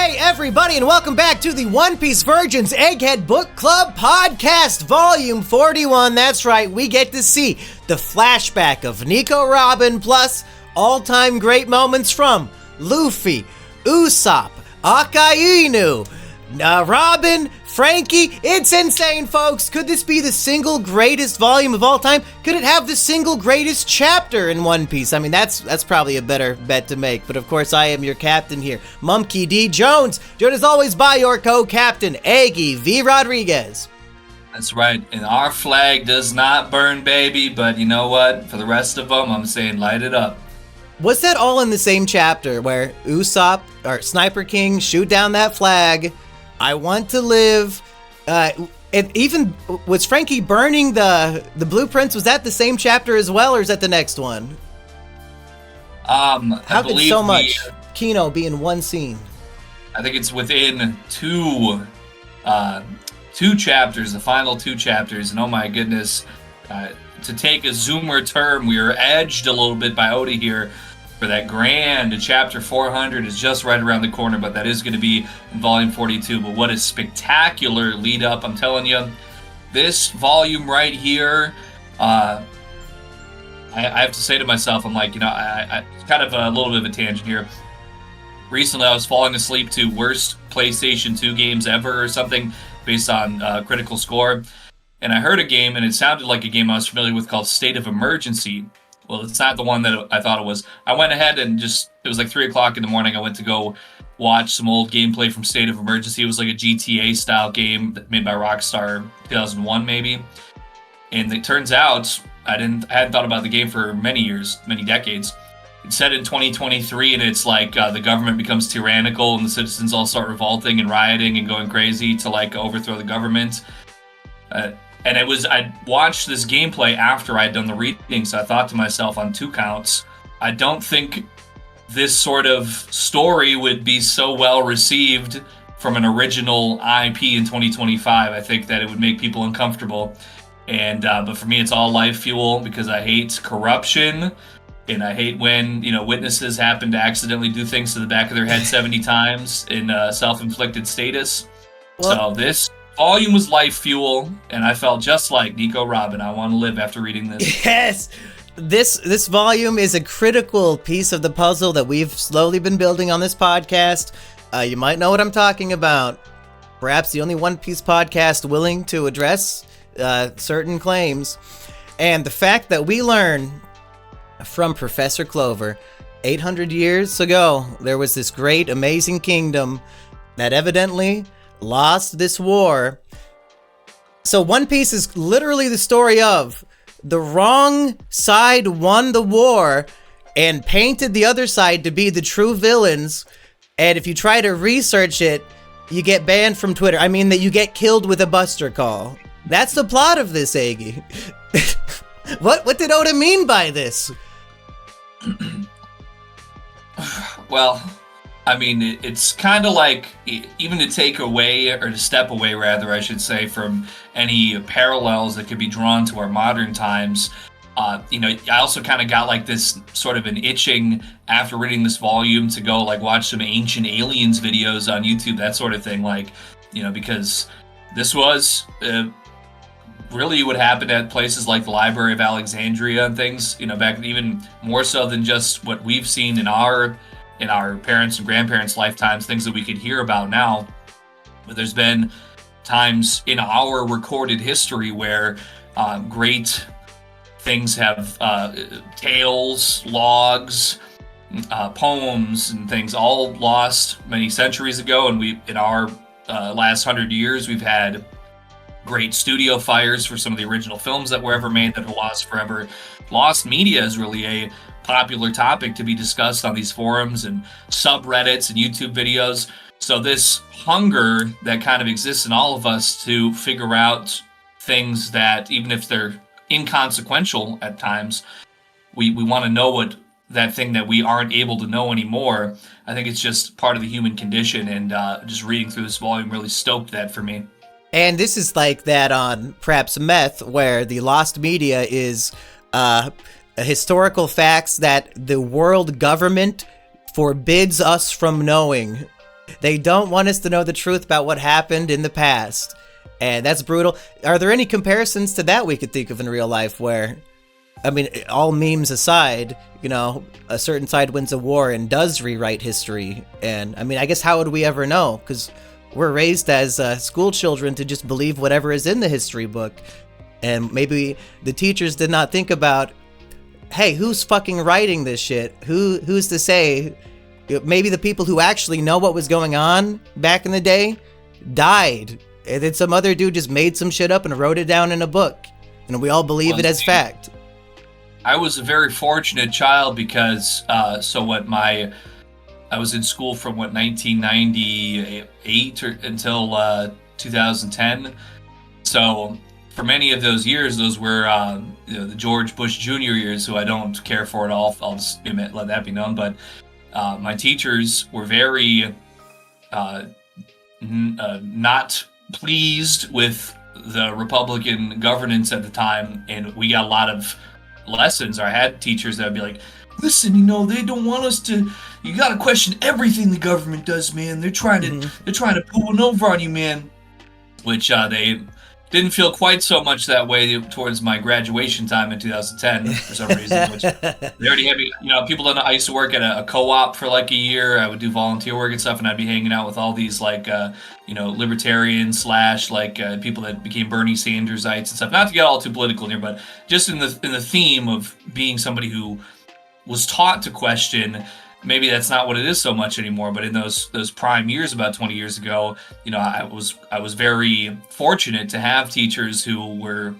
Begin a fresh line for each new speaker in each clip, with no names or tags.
Hey everybody, and welcome back to the One Piece Virgins Egghead Book Club Podcast, Volume 41. That's right, we get to see the flashback of Nico Robin plus all-time great moments from Luffy, Usopp, Akainu, Robin, Frankie. It's insane, folks. Could this be the single greatest volume of all time? Could it have the single greatest chapter in One Piece? I mean, that's probably a better bet to make. But of course, I am your captain here, Mumkey D. Jones, joined as always by your co-captain, Aggie V. Rodriguez.
That's right, and our flag does not burn, baby, but you know what? For the rest of them, I'm saying light it up.
Was that all in the same chapter where Usopp, or Sniper King, shoot down that flag? I want to live. Even was Frankie burning the blueprints? Was that the same chapter as well, or is that the next one? How could so much Kino be in one scene?
I think it's within two chapters, the final two chapters, and oh my goodness, to take a Zoomer term, we are edged a little bit by Oda here. For that grand chapter 400 is just right around the corner, but that is going to be in volume 42. But what a spectacular lead up, I'm telling you. This volume right here, I have to say to myself, I'm like, I kind of a little bit of a tangent here. Recently, I was falling asleep to worst PlayStation 2 games ever or something based on critical score. And I heard a game, and it sounded like a game I was familiar with called State of Emergency. Well, it's not the one that I thought it was. I went ahead and it was like 3 o'clock in the morning. I went to go watch some old gameplay from State of Emergency. It was like a GTA style game made by Rockstar, 2001 maybe. And it turns out I hadn't thought about the game for many years, many decades. It's set in 2023, and it's like the government becomes tyrannical and the citizens all start revolting and rioting and going crazy to like overthrow the government. And I watched this gameplay after I'd done the reading, so I thought to myself on 2 counts, I don't think this sort of story would be so well received from an original IP in 2025. I think that it would make people uncomfortable. And but for me, it's all life fuel because I hate corruption, and I hate when witnesses happen to accidentally do things to the back of their head 70 times in self-inflicted status. Well, so this volume was life fuel, and I felt just like Nico Robin. I want to live after reading this.
Yes! This volume is a critical piece of the puzzle that we've slowly been building on this podcast. You might know what I'm talking about. Perhaps the only One Piece podcast willing to address certain claims. And the fact that we learn from Professor Clover 800 years ago, there was this great, amazing kingdom that evidently lost this war. So One Piece is literally the story of the wrong side won the war and painted the other side to be the true villains. And if you try to research it, you get banned from Twitter. I mean that you get killed with a buster call. That's the plot of this, Aggie. What did Oda mean by this?
Well, I mean, it's kind of like, even to take away, or to step away rather, I should say, from any parallels that could be drawn to our modern times. I also kind of got like this sort of an itching after reading this volume to go like watch some Ancient Aliens videos on YouTube, that sort of thing. Like, because this was really what happened at places like the Library of Alexandria and things, back even more so than just what we've seen in our parents' and grandparents' lifetimes, things that we could hear about now. But there's been times in our recorded history where great things have tales, logs, poems, and things all lost many centuries ago. And in our last 100 years, we've had great studio fires for some of the original films that were ever made that are lost forever. Lost media is really a popular topic to be discussed on these forums and subreddits and YouTube videos. So this hunger that kind of exists in all of us to figure out things that, even if they're inconsequential at times, we want to know what that thing that we aren't able to know anymore. I think it's just part of the human condition, and just reading through this volume really stoked that for me.
And this is like that on perhaps Meth, where the lost media is historical facts that the world government forbids us from knowing. They don't want us to know the truth about what happened in the past. And that's brutal. Are there any comparisons to that we could think of in real life where, I mean, all memes aside, you know, a certain side wins a war and does rewrite history? And I mean, I guess how would we ever know? Because we're raised as school children to just believe whatever is in the history book. And maybe the teachers did not think about, hey, who's fucking writing this shit? Who's to say? Maybe the people who actually know what was going on back in the day died. And then some other dude just made some shit up and wrote it down in a book. And we all believe it as fact.
I was a very fortunate child because, I was in school from 1998 until 2010. So for many of those years, those were the George Bush Jr. years, who I don't care for at all. I'll just let that be known. But my teachers were very not pleased with the Republican governance at the time, and we got a lot of lessons. I had teachers that would be like, listen, you know, they don't want us to, you got to question everything the government does, man. They're trying to pull one over on you, man. Which they didn't feel quite so much that way towards my graduation time in 2010 for some reason. Which they already had me, you know, people don't know. I used to work at a co-op for like a year. I would do volunteer work and stuff, and I'd be hanging out with all these like, libertarians / like people that became Bernie Sandersites and stuff. Not to get all too political here, but just in the theme of being somebody who was taught to question. Maybe that's not what it is so much anymore, but in those prime years, about 20 years ago, you know, I was very fortunate to have teachers who were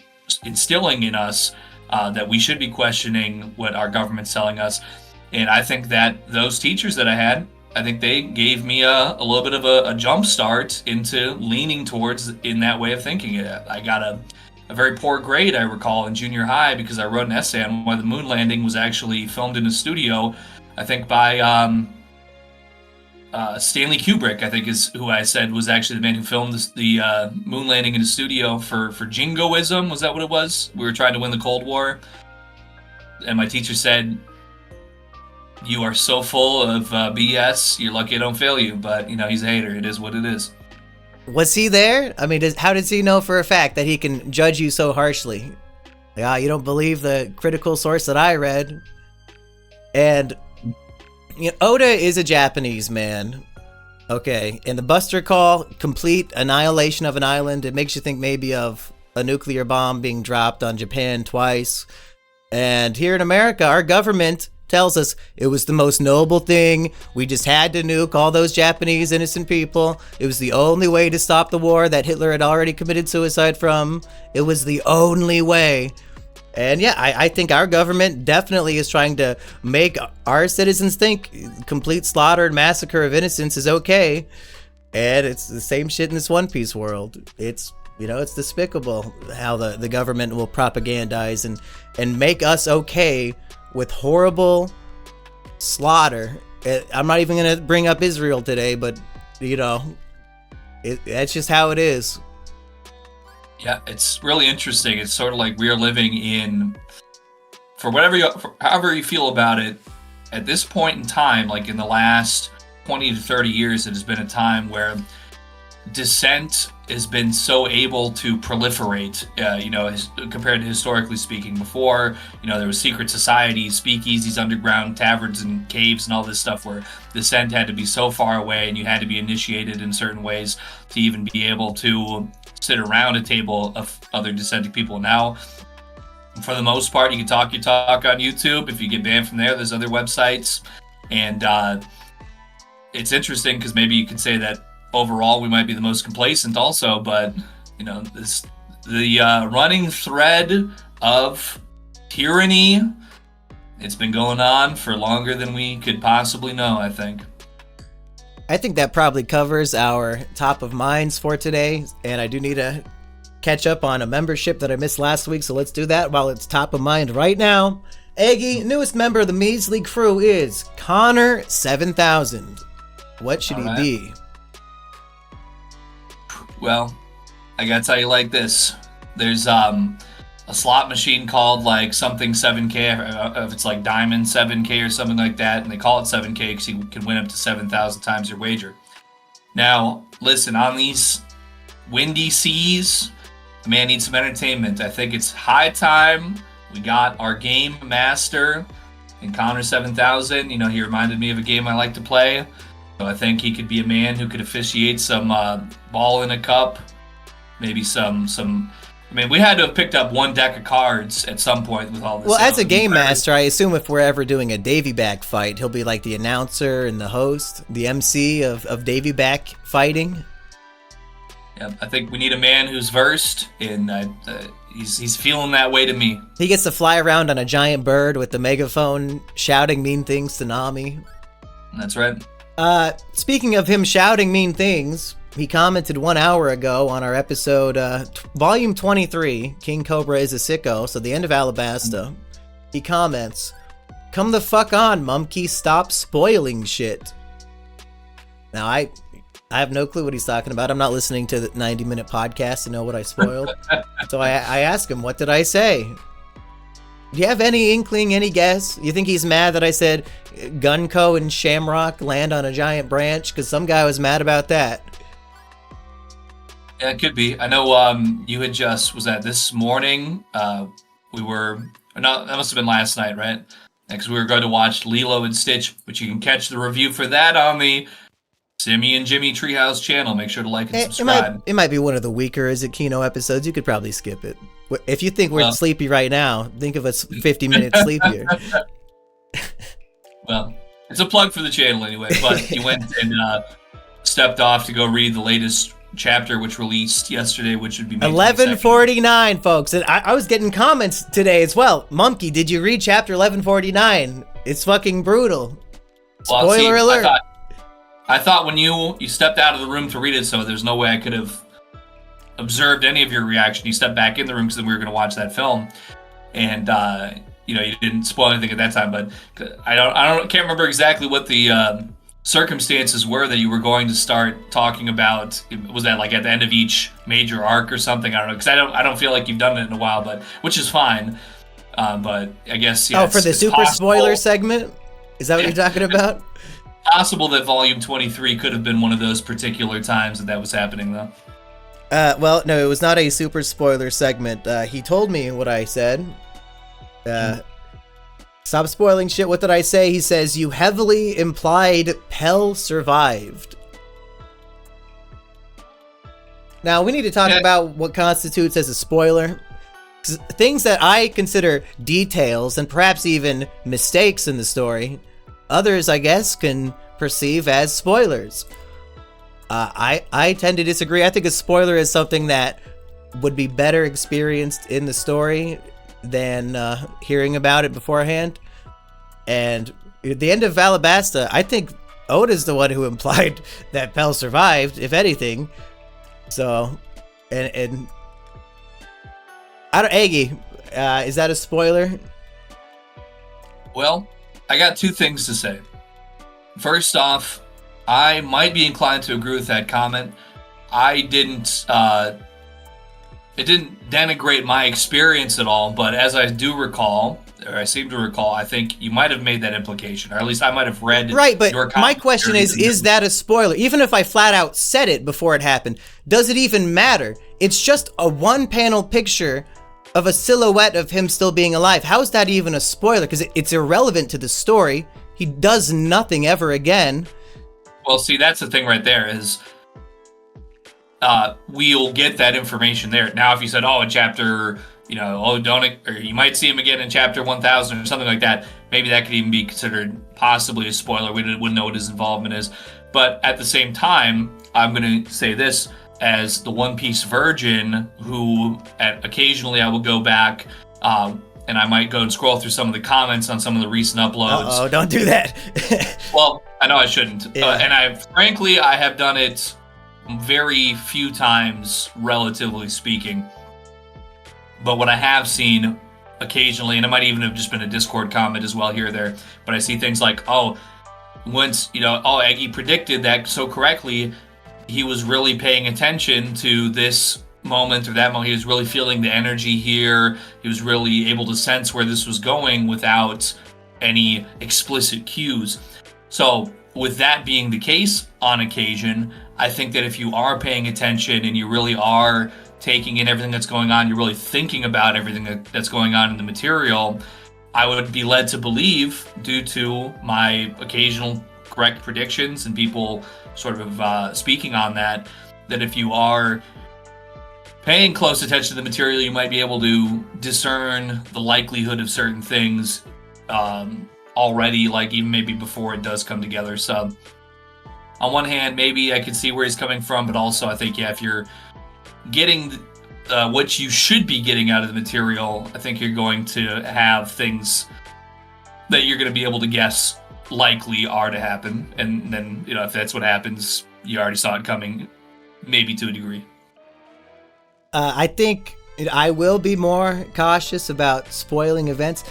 instilling in us that we should be questioning what our government's telling us. And I think that those teachers that I had, I think they gave me a little bit of a jump start into leaning towards in that way of thinking. I got a very poor grade, I recall, in junior high because I wrote an essay on why the moon landing was actually filmed in a studio, I think by Stanley Kubrick, I think is who I said was actually the man who filmed the moon landing in a studio for jingoism. Was that what it was? We were trying to win the Cold War. And my teacher said, you are so full of BS, you're lucky I don't fail you. But, you know, he's a hater. It is what it is.
Was he there? I mean, how does he know for a fact that he can judge you so harshly? Yeah, you don't believe the critical source that I read. And you know, Oda is a Japanese man. Okay, and the Buster Call, complete annihilation of an island. It makes you think maybe of a nuclear bomb being dropped on Japan twice. And here in America, our government tells us it was the most noble thing. We just had to nuke all those Japanese innocent people. It was the only way to stop the war that Hitler had already committed suicide from. It was the only way. And yeah, I think our government definitely is trying to make our citizens think complete slaughter and massacre of innocents is okay. And it's the same shit in this One Piece world. It's, you know, it's despicable how the government will propagandize and make us okay with horrible slaughter. I'm not even going to bring up Israel today, but, you know, that's just how it is.
Yeah, it's really interesting. It's sort of like we're living in, however you feel about it, at this point in time, like in the last 20 to 30 years, it has been a time where dissent has been so able to proliferate, compared to historically speaking. Before, you know, there was secret societies, speakeasies, underground taverns and caves and all this stuff where dissent had to be so far away and you had to be initiated in certain ways to even be able to sit around a table of other dissenting people. Now, for the most part, you can talk your talk on YouTube. If you get banned from there, there's other websites. And it's interesting because maybe you could say that overall we might be the most complacent also, but, you know, the running thread of tyranny, it's been going on for longer than we could possibly know, I think.
I think that probably covers our top of minds for today, and I do need to catch up on a membership that I missed last week, so let's do that while it's top of mind right now. Eggy, newest member of the Measly crew is Connor 7000. What should he be?
Well, I gotta tell you like this. There's a slot machine called like something 7K, if it's like Diamond 7K or something like that, and they call it 7K because you can win up to 7,000 times your wager. Now, listen, on these windy seas, the man needs some entertainment. I think it's high time we got our game master in Connor 7000. You know, he reminded me of a game I like to play. So I think he could be a man who could officiate some ball in a cup, maybe some. I mean, we had to have picked up one deck of cards at some point with all this.
Well, as a game master, I assume if we're ever doing a Davy Back fight, he'll be like the announcer and the host, the MC of Davy Back fighting.
Yeah, I think we need a man who's versed, and he's feeling that way to me.
He gets to fly around on a giant bird with the megaphone, shouting mean things to Nami.
That's right.
Speaking of him shouting mean things, he commented 1 hour ago on our episode, volume 23, King Cobra is a sicko, so the end of Alabasta. He comments, "Come the fuck on, Mumkey, stop spoiling shit." Now, I have no clue what he's talking about. I'm not listening to the 90-minute podcast to know what I spoiled. So I asked him, what did I say? Do you have any inkling, any guess? You think he's mad that I said Gunko and Shamrock land on a giant branch? Because some guy was mad about that.
Yeah, it could be. I know you had just, was that this morning? That must have been last night, right? Because we were going to watch Lilo and Stitch, which you can catch the review for that on the Simmy and Jimmy Treehouse channel. Make sure to like and subscribe.
It might be one of the weaker Is It Kino episodes. You could probably skip it. If you think we're sleepy right now, think of us 50 minutes sleepier.
Well, it's a plug for the channel anyway, but he went and stepped off to go read the latest chapter, which released yesterday, which would be May
1149, folks. And I was getting comments today as well. Mumkey, did you read chapter 1149? It's fucking brutal. Spoiler alert.
I thought when you stepped out of the room to read it, so there's no way I could have observed any of your reaction. You stepped back in the room because then we were going to watch that film, and you didn't spoil anything at that time. But can't remember exactly what the circumstances were that you were going to start talking about. Was that like at the end of each major arc or something? I don't know, because I don't feel like you've done it in a while, but which is fine. But I guess
for the super possible spoiler segment, is that what you're talking about?
Possible that volume 23 could have been one of those particular times that was happening, though.
Well, no, it was not a super spoiler segment. He told me what I said. Stop spoiling shit. What did I say? He says, you heavily implied Pell survived. Now, we need to talk about what constitutes as a spoiler. Things that I consider details and perhaps even mistakes in the story, others, I guess, can perceive as spoilers. I tend to disagree. I think a spoiler is something that would be better experienced in the story than hearing about it beforehand. And at the end of Alabasta, I think Oda's the one who implied that Pell survived, if anything. So, and I don't, Aggie, is that a spoiler?
Well, I got two things to say. First off, I might be inclined to agree with that comment. It didn't denigrate my experience at all, but as I do recall, or I seem to recall, I think you might have made that implication, or at least I might have read.
Right, but my question is that a spoiler? Even if I flat out said it before it happened, does it even matter? It's just a one-panel picture of a silhouette of him still being alive. How is that even a spoiler? Because it's irrelevant to the story. He does nothing ever again.
Well, see, that's the thing right there is we'll get that information there. Now, if you said, in chapter, or you might see him again in chapter 1000 or something like that, maybe that could even be considered possibly a spoiler. We wouldn't know what his involvement is. But at the same time, I'm going to say this as the One Piece virgin who occasionally I will go back and I might go and scroll through some of the comments on some of the recent uploads.
Oh, don't do that.
Well, I know I shouldn't.
Yeah.
And I have done it very few times, relatively speaking. But what I have seen occasionally, and it might even have just been a Discord comment as well here or there, but I see things like, Eggy predicted that so correctly, he was really paying attention to this moment or that moment. He was really feeling the energy here. He was really able to sense where this was going without any explicit cues. So with that being the case on occasion, I think that if you are paying attention and you really are taking in everything that's going on, you're really thinking about everything that's going on in the material, I would be led to believe, due to my occasional correct predictions and people sort of speaking on that, that if you are paying close attention to the material, you might be able to discern the likelihood of certain things already, like even maybe before it does come together. So on one hand, maybe I could see where he's coming from, but also I think, yeah, if you're getting what you should be getting out of the material, I think you're going to have things that you're going to be able to guess likely are to happen. And then, you know, if that's what happens, you already saw it coming, maybe to a degree.
I think I will be more cautious about spoiling events.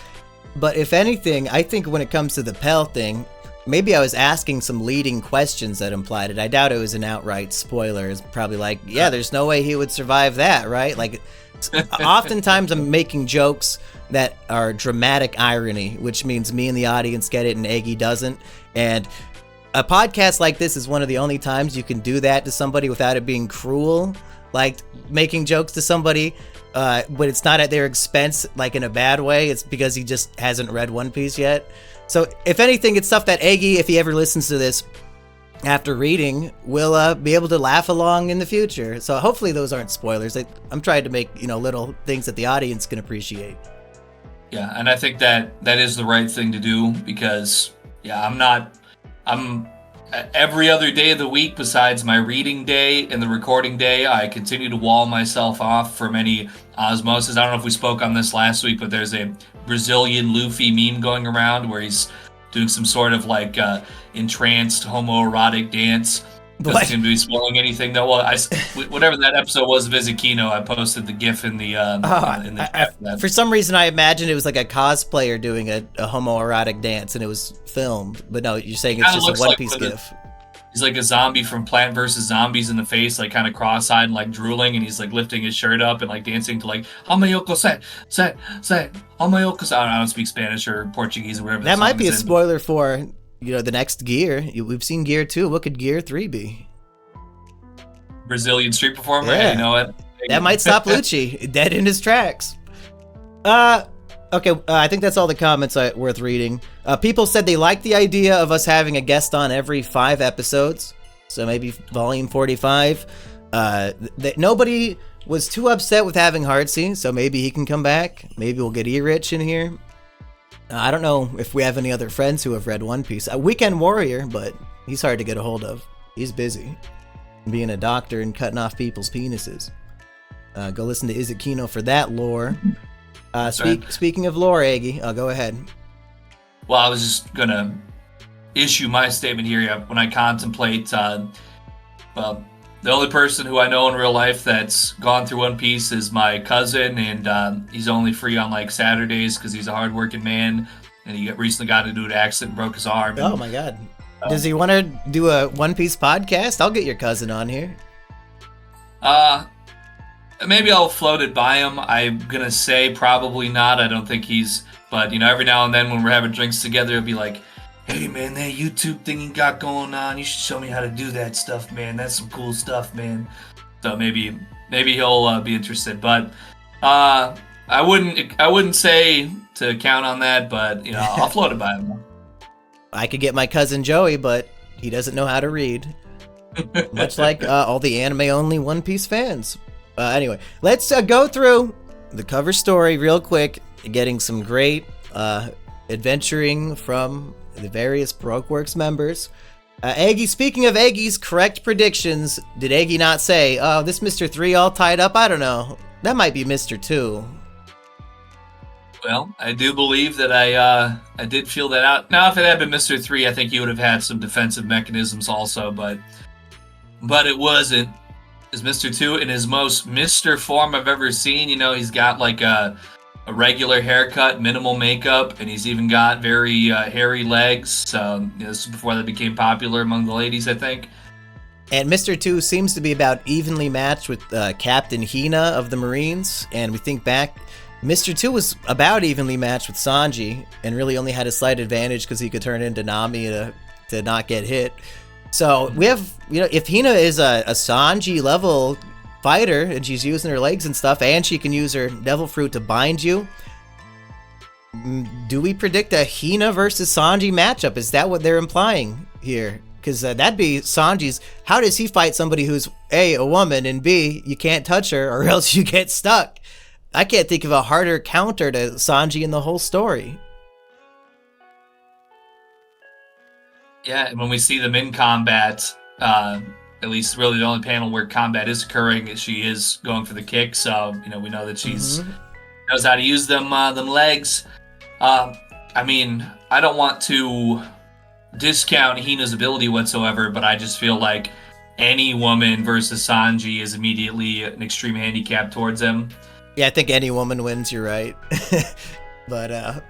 But if anything, I think when it comes to the Pell thing, maybe I was asking some leading questions that implied it. I doubt it was an outright spoiler. It's probably like, yeah, there's no way he would survive that, right? Like, oftentimes I'm making jokes that are dramatic irony, which means me and the audience get it and Eggy doesn't. And a podcast like this is one of the only times you can do that to somebody without it being cruel. Like, making jokes to somebody, but it's not at their expense, like in a bad way. It's because he just hasn't read One Piece yet. So, if anything, it's stuff that Eggy, if he ever listens to this after reading, will be able to laugh along in the future. So, hopefully those aren't spoilers. I'm trying to make, you know, little things that the audience can appreciate.
Yeah, and I think that is the right thing to do because, yeah, I'm every other day of the week besides my reading day and the recording day, I continue to wall myself off from any osmosis. I don't know if we spoke on this last week, but there's a Brazilian Luffy meme going around where he's doing some sort of like entranced homoerotic dance. Doesn't seem to be spoiling anything though. Well, whatever that episode was of Izukino, I posted the GIF in the chat.
For some reason, I imagined it was like a cosplayer doing a homoerotic dance, and it was filmed. But no, you're saying it's just a One Piece GIF.
He's like a zombie from Plant vs. Zombies in the face, like kind of cross-eyed and like drooling, and he's like lifting his shirt up and like dancing to like Hamayoko say Hamayoko say. I don't speak Spanish or Portuguese or whatever.
That might be a spoiler for, you know, the next Gear. We've seen Gear 2. What could Gear 3 be?
Brazilian street performer?
Yeah.
You know what?
That might stop Lucci dead in his tracks. Okay, I think that's all the comments worth reading. People said they liked the idea of us having a guest on every 5 episodes. So maybe volume 45. Nobody was too upset with having Heartsy, so maybe he can come back. Maybe we'll get E-Rich in here. I don't know if we have any other friends who have read One Piece. Weekend Warrior, but he's hard to get a hold of. He's busy being a doctor and cutting off people's penises. Go listen to Izukino for that lore. Speaking of lore, Eggy, go ahead.
Well, I was just going to issue my statement here. When I contemplate, well, the only person who I know in real life that's gone through One Piece is my cousin, and he's only free on like Saturdays because he's a hardworking man, and he recently got into an accident and broke his arm.
Oh my god. Does he want to do a One Piece podcast? I'll get your cousin on here.
Maybe I'll float it by him. I'm gonna say probably not. I don't think he's, but you know, every now and then when we're having drinks together, he'll be like, "Hey man, that YouTube thing you got going on, you should show me how to do that stuff, man. That's some cool stuff, man." So maybe he'll be interested, but I wouldn't say to count on that, but you know, I'll float it by him.
I could get my cousin Joey, but he doesn't know how to read. Much like all the anime-only One Piece fans. Anyway, let's go through the cover story real quick, getting some great adventuring from the various Baroque members. Eggy, speaking of Eggy's correct predictions, did Eggy not say, "Oh, this Mr. 3 all tied up"? I don't know. That might be Mr. 2.
Well, I do believe that I did feel that out. Now, if it had been Mr. 3, I think he would have had some defensive mechanisms also, but it wasn't. Is Mr. 2 in his most Mr. form I've ever seen. You know, he's got like a regular haircut, minimal makeup, and he's even got very hairy legs. So you know, this is before that became popular among the ladies, I think.
And Mr. 2 seems to be about evenly matched with Captain Hina of the Marines. And we think back, Mr. 2 was about evenly matched with Sanji and really only had a slight advantage because he could turn into Nami to not get hit. So we have, if Hina is a Sanji level fighter and she's using her legs and stuff, and she can use her devil fruit to bind you, do we predict a Hina versus Sanji matchup? Is that what they're implying here? Because that'd be Sanji's. How does he fight somebody who's A, a woman, and B, you can't touch her or else you get stuck? I can't think of a harder counter to Sanji in the whole story.
Yeah, and when we see them in combat, at least really the only panel where combat is occurring, she is going for the kick. So we know that she's knows how to use them legs. I mean, I don't want to discount Hina's ability whatsoever, but I just feel like any woman versus Sanji is immediately an extreme handicap towards him.
Yeah, I think any woman wins. You're right. But I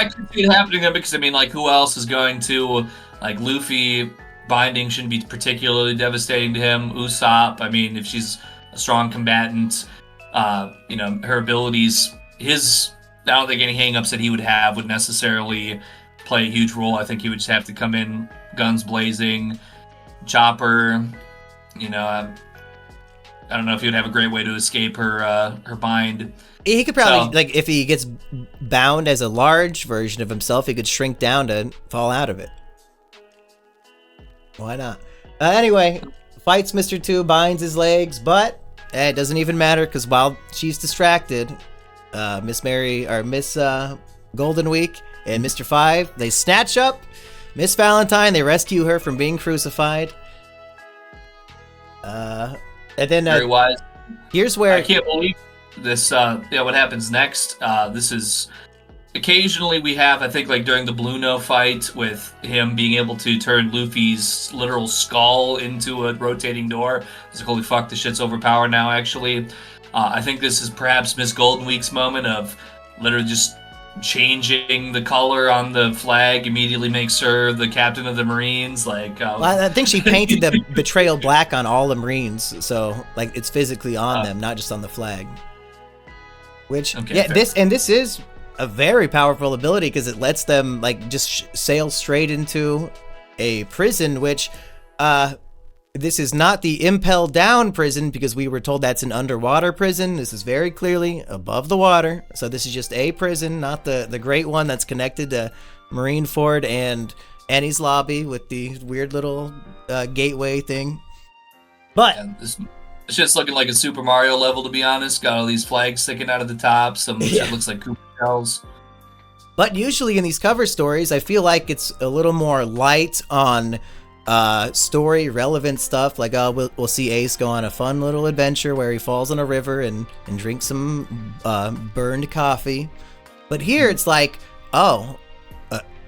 can see it happening though, because I mean, like, who else is going to, like, Luffy binding shouldn't be particularly devastating to him. Usopp, I mean, if she's a strong combatant, her abilities, I don't think any hang-ups that he would have would necessarily play a huge role. I think he would just have to come in guns blazing. Chopper, I don't know if he would have a great way to escape her bind.
He could probably, like, if he gets bound as a large version of himself, he could shrink down to fall out of it. Why not? Anyway, fights Mr. 2, binds his legs, but it doesn't even matter, because while she's distracted, Miss Golden Week and Mr. 5, they snatch up Miss Valentine, they rescue her from being crucified. And then
very wise.
Here's where
I can't believe this. What happens next? This is occasionally we have, I think, like during the Blue No fight, with him being able to turn Luffy's literal skull into a rotating door. It's like, holy fuck, this shit's overpowered now. Actually, I think this is perhaps Miss Golden Week's moment of literally just changing the color on the flag immediately makes her the captain of the Marines. Like,
I think she painted the betrayal black on all the Marines, so like it's physically on them, not just on the flag. Which, fair. This is a very powerful ability because it lets them like just sail straight into a prison, which this is not the impel down prison, because we were told that's an underwater prison. This is very clearly above the water. So this is just a prison, not the great one that's connected to Marineford and Enies Lobby with the weird little gateway thing. But
it's just looking like a Super Mario level, to be honest. Got all these flags sticking out of the top. Some shit looks like Koopa shells.
But usually in these cover stories, I feel like it's a little more light on story relevant stuff. Like we'll see Ace go on a fun little adventure where he falls in a river and drinks some burned coffee. But here it's like,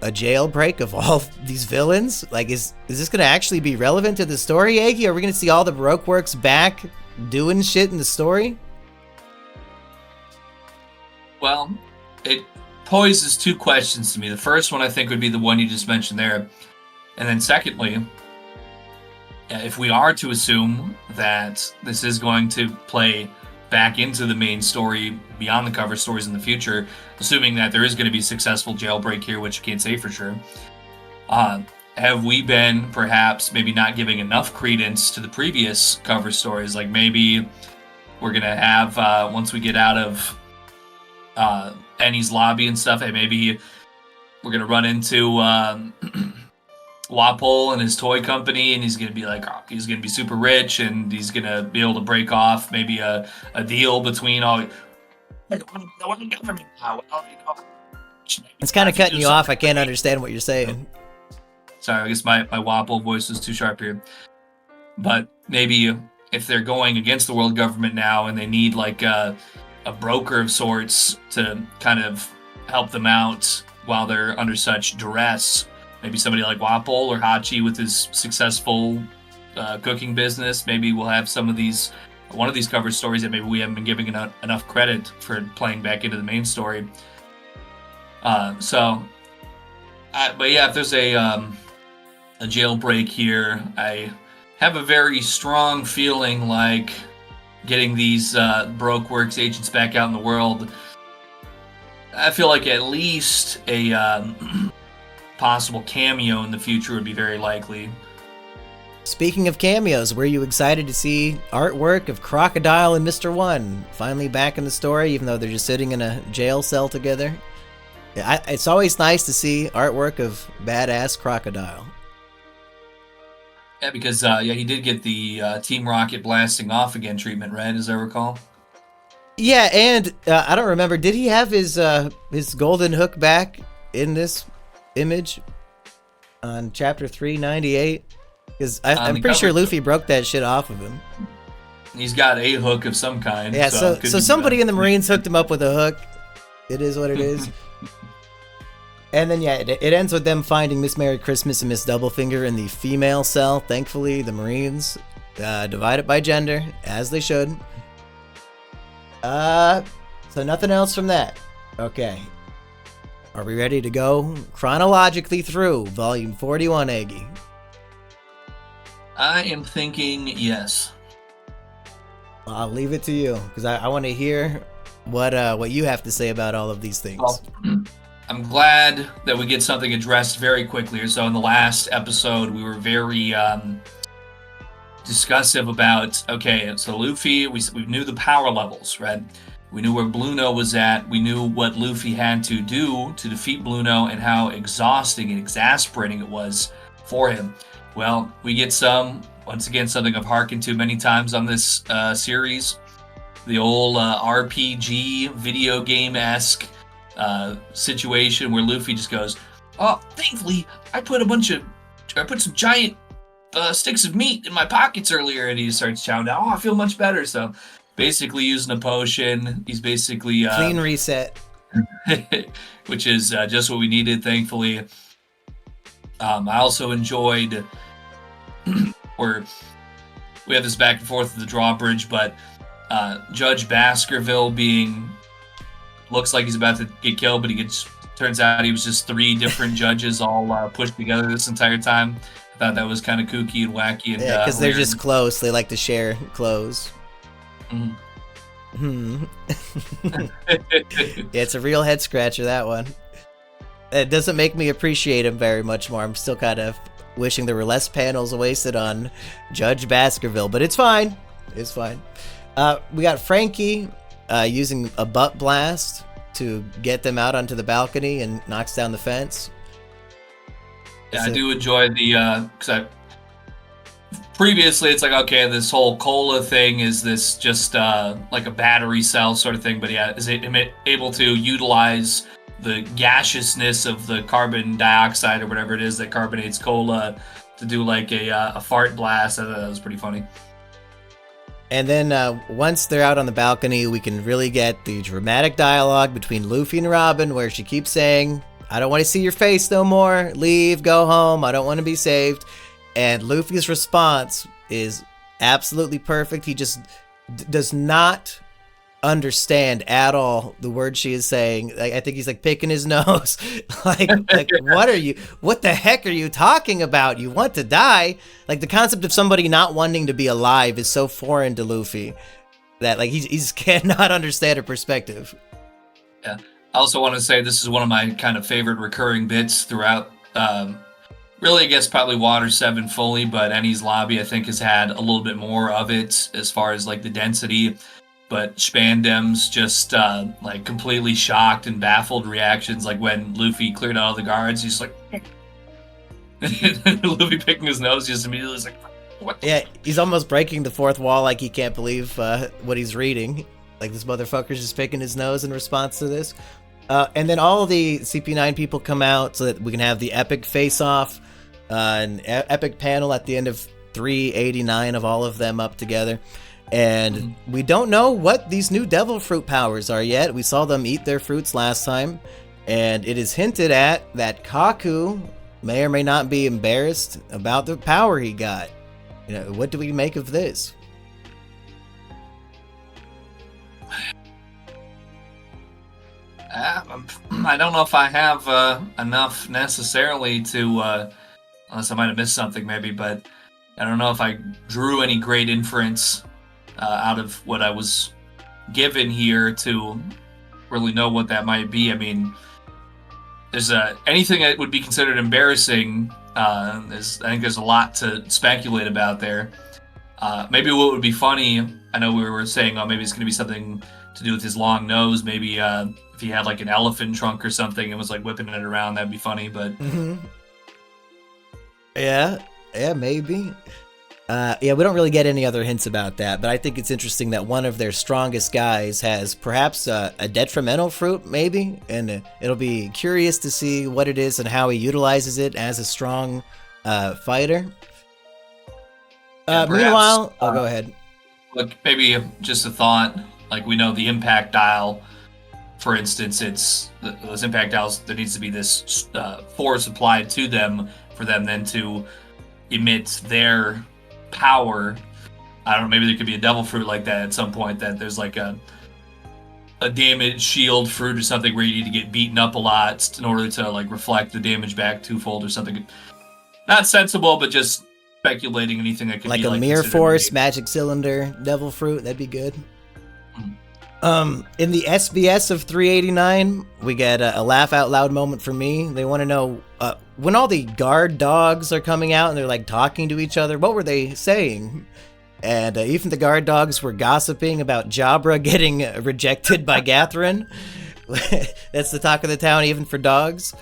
a jailbreak of all these villains. Like, is this gonna actually be relevant to the story, Aggie? Are we gonna see all the Baroque works back doing shit in the story?
Well, it poses two questions to me. The first one I think would be the one you just mentioned there. And then secondly, if we are to assume that this is going to play back into the main story beyond the cover stories in the future, assuming that there is going to be successful jailbreak here, which you can't say for sure, have we been perhaps maybe not giving enough credence to the previous cover stories? Like maybe we're going to have, once we get out of Enies Lobby and stuff, and maybe we're going to run into Wapol and his toy company, and he's gonna be like, he's gonna be super rich, and he's gonna be able to break off maybe a deal between all.
It's kind of cutting you off. I can't understand what you're saying.
Sorry, I guess my Wapol voice is too sharp here. But maybe if they're going against the world government now, and they need like a broker of sorts to kind of help them out while they're under such duress. Maybe somebody like Wapol or Hachi with his successful cooking business. Maybe we'll have one of these cover stories that maybe we haven't been giving enough credit for playing back into the main story. But yeah, if there's a jailbreak here, I have a very strong feeling like getting these Baroque Works agents back out in the world. I feel like at least a possible cameo in the future would be very likely.
Speaking of cameos, were you excited to see artwork of Crocodile and Mr. One finally back in the story, even though they're just sitting in a jail cell together? It's always nice to see artwork of badass Crocodile.
Yeah, because he did get the Team Rocket blasting off again treatment, right? As I recall.
Yeah, and I don't remember. Did he have his golden hook back in this image on chapter 398? Because I'm pretty sure Luffy broke that shit off of him.
He's got a hook of some kind.
Yeah, so somebody in the Marines hooked him up with a hook. It is what it is. And then, yeah, it ends with them finding Miss Merry Christmas and Miss Doublefinger in the female cell. Thankfully, the Marines divided by gender, as they should. So nothing else from that. Okay. Are we ready to go chronologically through Volume 41, Eggy?
I am thinking yes.
I'll leave it to you, because I want to hear what you have to say about all of these things.
Well, I'm glad that we get something addressed very quickly. So in the last episode, we were very discussive about, okay, so Luffy, we knew the power levels, right? We knew where Blueno was at. We knew what Luffy had to do to defeat Blueno and how exhausting and exasperating it was for him. Well, we get once again, something I've hearkened to many times on this series, the old RPG video game-esque situation where Luffy just goes, "Oh, thankfully, I put some giant sticks of meat in my pockets earlier," and he starts chowing down. "Oh, I feel much better." So, basically using a potion. He's basically
clean reset,
which is just what we needed, thankfully. I also enjoyed where we have this back and forth of the drawbridge, but Judge Baskerville looks like he's about to get killed, but turns out he was just 3 different judges all pushed together this entire time. I thought that was kind of kooky and wacky. And,
yeah, because they're just close. They like to share clothes.
Mm-hmm.
Yeah, it's a real head scratcher, that one. It doesn't make me appreciate him very much more. I'm still kind of wishing there were less panels wasted on Judge Baskerville, but it's fine. It's fine. We got Frankie using a butt blast to get them out onto the balcony and knocks down the fence.
Yeah, I do enjoy the because previously it's like, okay, this whole cola thing is this just like a battery cell sort of thing, but yeah, is it able to utilize the gaseousness of the carbon dioxide or whatever it is that carbonates cola to do like a fart blast? I thought that was pretty funny.
And then once they're out on the balcony, we can really get the dramatic dialogue between Luffy and Robin, where she keeps saying, "I don't want to see your face no more. Leave, go home. I don't want to be saved." And Luffy's response is absolutely perfect. He just does not understand at all the words she is saying. I think he's like picking his nose. like what the heck are you talking about? You want to die? Like, the concept of somebody not wanting to be alive is so foreign to Luffy that like he just cannot understand her perspective.
Yeah. I also want to say this is one of my kind of favorite recurring bits throughout, really I guess probably Water 7 fully, but Enies Lobby I think has had a little bit more of it as far as like the density. But Spandem's just like completely shocked and baffled reactions, like when Luffy cleared out all the guards, he's like, Luffy picking his nose, just immediately is like, what?
Yeah, he's almost breaking the fourth wall, like he can't believe what he's reading. Like, this motherfucker's just picking his nose in response to this. And then all of the CP9 people come out so that we can have the epic face-off, an epic panel at the end of 389 of all of them up together. And we don't know what these new devil fruit powers are yet. We saw them eat their fruits last time, and it is hinted at that Kaku may or may not be embarrassed about the power he got. You know, what do we make of this?
I don't know if I have enough necessarily to, unless I might have missed something maybe, but I don't know if I drew any great inference out of what I was given here to really know what that might be. I mean, there's anything that would be considered embarrassing I think there's a lot to speculate about there. Maybe what would be funny, I know we were saying, maybe it's going to be something to do with his long nose. Maybe if he had like an elephant trunk or something and was like whipping it around, that'd be funny. But
yeah, maybe. We don't really get any other hints about that, but I think it's interesting that one of their strongest guys has perhaps a detrimental fruit, maybe, and it'll be curious to see what it is and how he utilizes it as a strong fighter. Meanwhile, go ahead.
Look, maybe just a thought. Like, we know the impact dial, for instance, it's those impact dials. There needs to be this force applied to them for them then to emit their power. I don't know, maybe there could be a devil fruit like that at some point, that there's like a damage shield fruit or something where you need to get beaten up a lot in order to like reflect the damage back twofold or something. Not sensible, but just speculating anything that could
like
be
a mirror force, magic cylinder, devil fruit. That'd be good. In the SBS of 389, we get a laugh out loud moment for me. They want to know when all the guard dogs are coming out and they're like talking to each other, what were they saying? And even the guard dogs were gossiping about Jabra getting rejected by Gathrin. That's the talk of the town, even for dogs.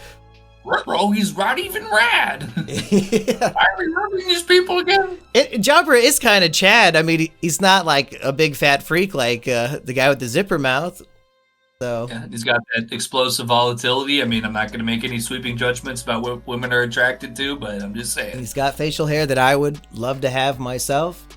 Bro, he's not even rad. Why are we rubbing these people again?
Jabra is kind of Chad. I mean, he's not like a big fat freak like the guy with the zipper mouth. So
yeah, he's got that explosive volatility. I mean, I'm not going to make any sweeping judgments about what women are attracted to, but I'm just saying.
He's got facial hair that I would love to have myself.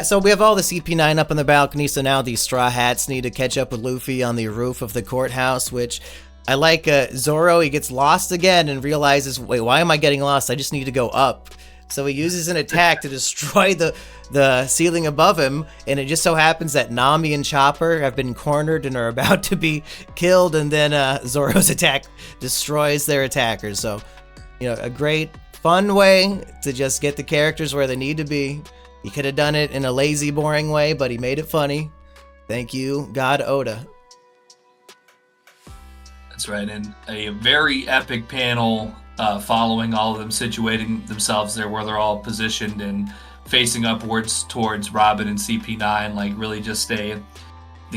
So we have all the CP9 up on the balcony, so now these Straw Hats need to catch up with Luffy on the roof of the courthouse, which I like. Zoro, he gets lost again and realizes, wait, why am I getting lost? I just need to go up. So he uses an attack to destroy the ceiling above him, and it just so happens that Nami and Chopper have been cornered and are about to be killed, and then Zoro's attack destroys their attackers. So, a great, fun way to just get the characters where they need to be. He could have done it in a lazy, boring way, but he made it funny. Thank you, God Oda.
That's right, and a very epic panel following all of them situating themselves there where they're all positioned and facing upwards towards Robin and CP9, like really just the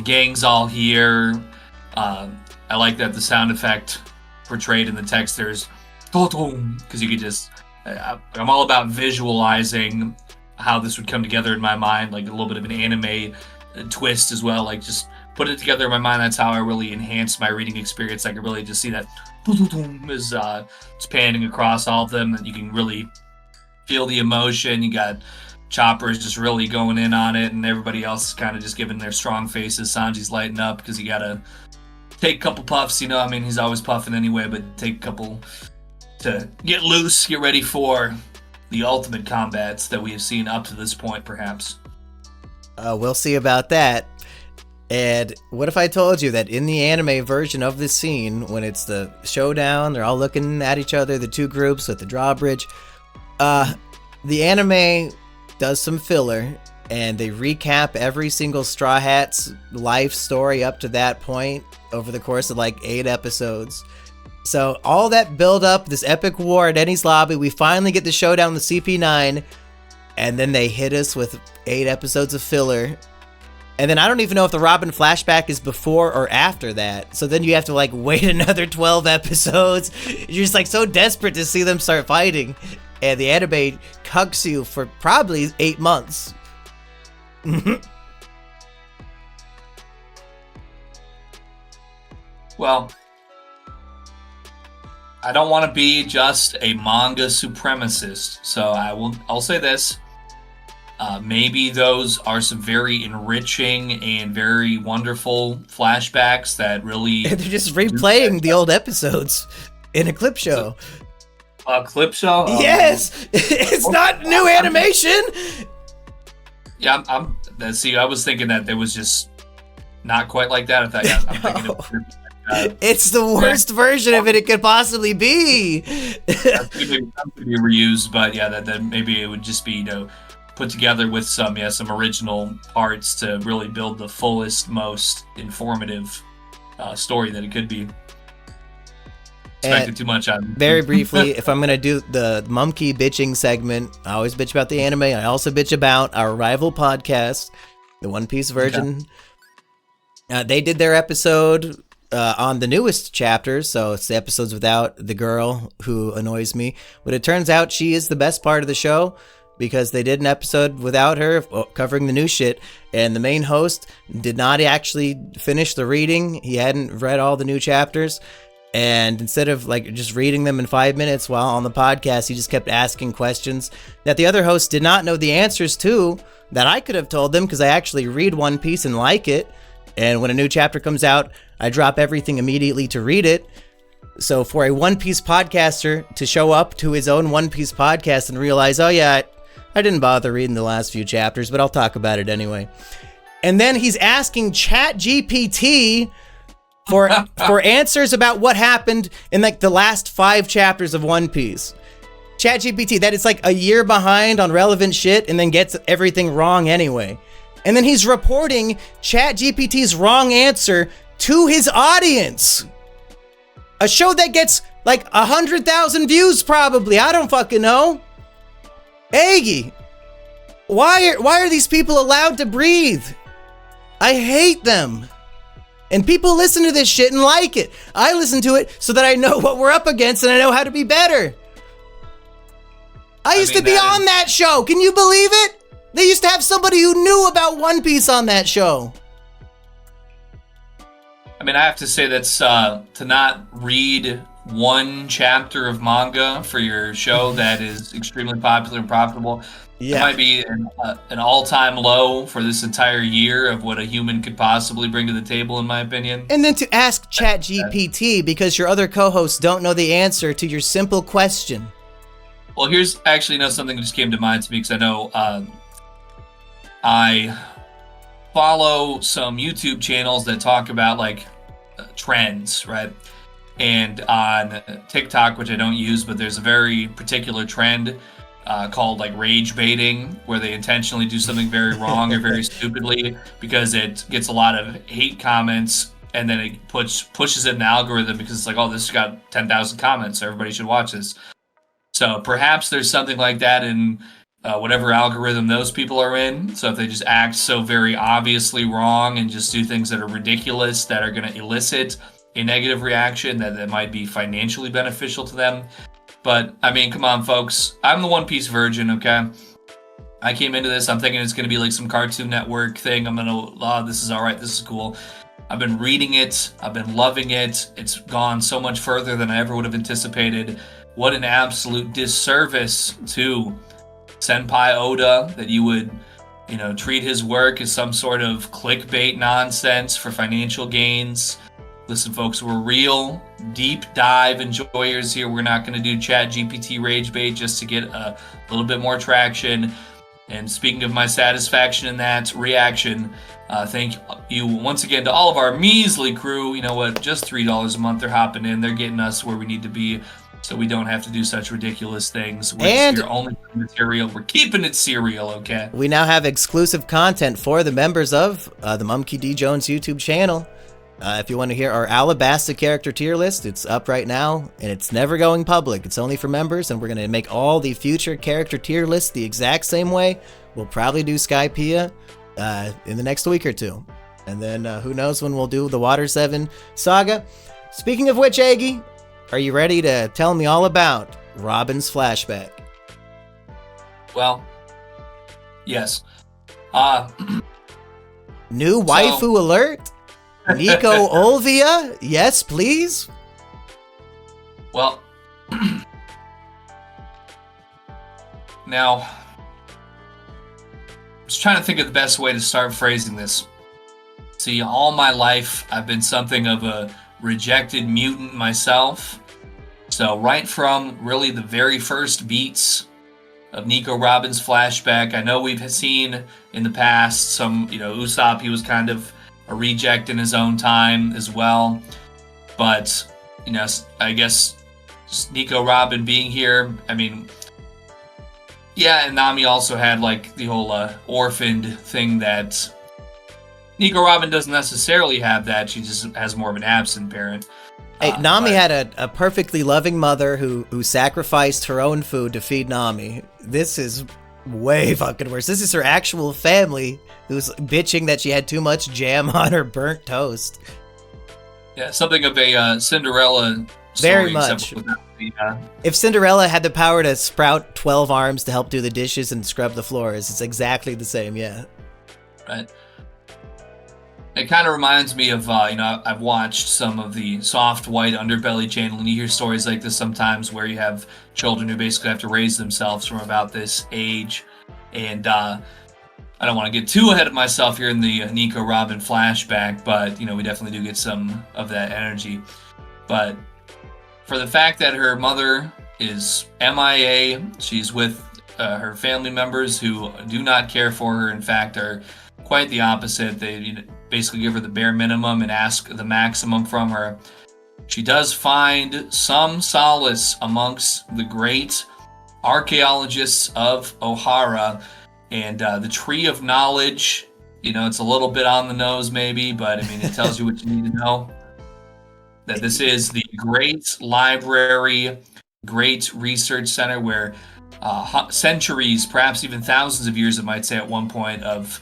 gang's all here. I like that the sound effect portrayed in the text there's because you could just, I'm all about visualizing how this would come together in my mind, like a little bit of an anime twist as well, like just put it together in my mind. That's how I really enhance my reading experience. I can really just see that as it's panning across all of them, and you can really feel the emotion. You got Chopper's just really going in on it, and everybody else is kind of just giving their strong faces. Sanji's lighting up because you gotta take a couple puffs, I mean, he's always puffing anyway, but take a couple to get loose, get ready for the ultimate combats that we have seen up to this point, perhaps.
We'll see about that. And what if I told you that in the anime version of this scene, when it's the showdown, they're all looking at each other, the two groups with the drawbridge, the anime does some filler, and they recap every single Straw Hat's life story up to that point over the course of like 8 episodes. So all that build up, this epic war at Enies Lobby, we finally get the showdown with CP9, and then they hit us with 8 episodes of filler. And then I don't even know if the Robin flashback is before or after that. So then you have to like wait another 12 episodes. You're just like so desperate to see them start fighting. And the anime cucks you for probably 8 months.
Well, I don't want to be just a manga supremacist, so I'll say this. Maybe those are some very enriching and very wonderful flashbacks that really...
They're just replaying the old episodes in a clip show.
A clip show?
Yes! It's not new animation!
Yeah, I was thinking that there was just not quite like that. I'm thinking it was
it's the worst version of it could possibly be.
That could be reused, but yeah, that maybe it would just be, put together with some original parts to really build the fullest, most informative story that it could be. expected too much on.
Very briefly, if I'm going to do the monkey bitching segment, I always bitch about the anime. I also bitch about our rival podcast, the One Piece Virgin. Okay. They did their episode on the newest chapter, so it's the episodes without the girl who annoys me. But it turns out she is the best part of the show, because they did an episode without her covering the new shit, and the main host did not actually finish the reading. He hadn't read all the new chapters, and instead of like just reading them in 5 minutes while on the podcast, he just kept asking questions that the other hosts did not know the answers to, that I could have told them, because I actually read One Piece and like it, and when a new chapter comes out, I drop everything immediately to read it. So for a One Piece podcaster to show up to his own One Piece podcast and realize, oh yeah, I didn't bother reading the last few chapters, but I'll talk about it anyway. And then he's asking ChatGPT for answers about what happened in like the last 5 chapters of One Piece. ChatGPT, that is like a year behind on relevant shit and then gets everything wrong anyway. And then he's reporting ChatGPT's wrong answer to his audience. A show that gets like 100,000 views probably. I don't fucking know. Aggie, why are these people allowed to breathe? I hate them. And people listen to this shit and like it. I listen to it so that I know what we're up against and I know how to be better. I used to be on that show. Can you believe it? They used to have somebody who knew about One Piece on that show.
I mean, I have to say that's to not read one chapter of manga for your show that is extremely popular and profitable. Yeah. It might be an all-time low for this entire year of what a human could possibly bring to the table, in my opinion.
And then to ask ChatGPT because your other co-hosts don't know the answer to your simple question.
Well, here's actually something that just came to mind to me, because I know I follow some YouTube channels that talk about like trends, right? And on TikTok, which I don't use, but there's a very particular trend called like rage baiting, where they intentionally do something very wrong or very stupidly because it gets a lot of hate comments, and then it pushes it in the algorithm because it's like, oh, this got 10,000 comments, so everybody should watch this. So perhaps there's something like that in whatever algorithm those people are in. So if they just act so very obviously wrong and just do things that are ridiculous that are going to elicit a negative reaction, that might be financially beneficial to them. But I mean, come on, folks. I'm the One Piece virgin, okay? I came into this, I'm thinking it's going to be like some Cartoon Network thing. I'm going to, this is all right, this is cool. I've been reading it. I've been loving it. It's gone so much further than I ever would have anticipated. What an absolute disservice to Senpai Oda that you would, treat his work as some sort of clickbait nonsense for financial gains. Listen, folks, we're real deep dive enjoyers here. We're not going to do ChatGPT rage bait just to get a little bit more traction. And speaking of my satisfaction in that reaction, thank you once again to all of our measly crew. You know what? Just $3 a month. They're hopping in. They're getting us where we need to be, so we don't have to do such ridiculous things. We're just here only for material. We're keeping it serial, okay?
We now have exclusive content for the members of the Monkey D. Jones YouTube channel. If you want to hear our Alabasta character tier list, it's up right now, and it's never going public. It's only for members, and we're going to make all the future character tier lists the exact same way. We'll probably do Skypiea in the next week or two. And then who knows when we'll do the Water 7 saga. Speaking of which, Aggie, are you ready to tell me all about Robin's flashback?
Well, yes.
New waifu alert? Nico Olvia? Yes, please?
Well, now, I was trying to think of the best way to start phrasing this. See, all my life, I've been something of a rejected mutant myself. So right from really the very first beats of Nico Robin's flashback, I know we've seen in the past some, Usopp, he was kind of a reject in his own time as well. But, I guess just Nico Robin being here, I mean, yeah, and Nami also had like the whole orphaned thing that Nico Robin doesn't necessarily have that. She just has more of an absent parent.
Hey, Nami had a perfectly loving mother who sacrificed her own food to feed Nami. This is way fucking worse. This is her actual family who's bitching that she had too much jam on her burnt toast.
Yeah, something of a Cinderella story.
Very much. If Cinderella had the power to sprout 12 arms to help do the dishes and scrub the floors, it's exactly the same, yeah.
Right. It kind of reminds me of, I've watched some of the soft white underbelly channel, and you hear stories like this sometimes where you have children who basically have to raise themselves from about this age. And I don't want to get too ahead of myself here in the Nico Robin flashback, but, we definitely do get some of that energy. But for the fact that her mother is MIA, she's with her family members who do not care for her, in fact, are quite the opposite. They basically give her the bare minimum and ask the maximum from her. She does find some solace amongst the great archaeologists of Ohara, and the Tree of Knowledge, it's a little bit on the nose maybe, but it tells you what you need to know. That this is the great library, great research center where centuries, perhaps even thousands of years, it might say at one point, of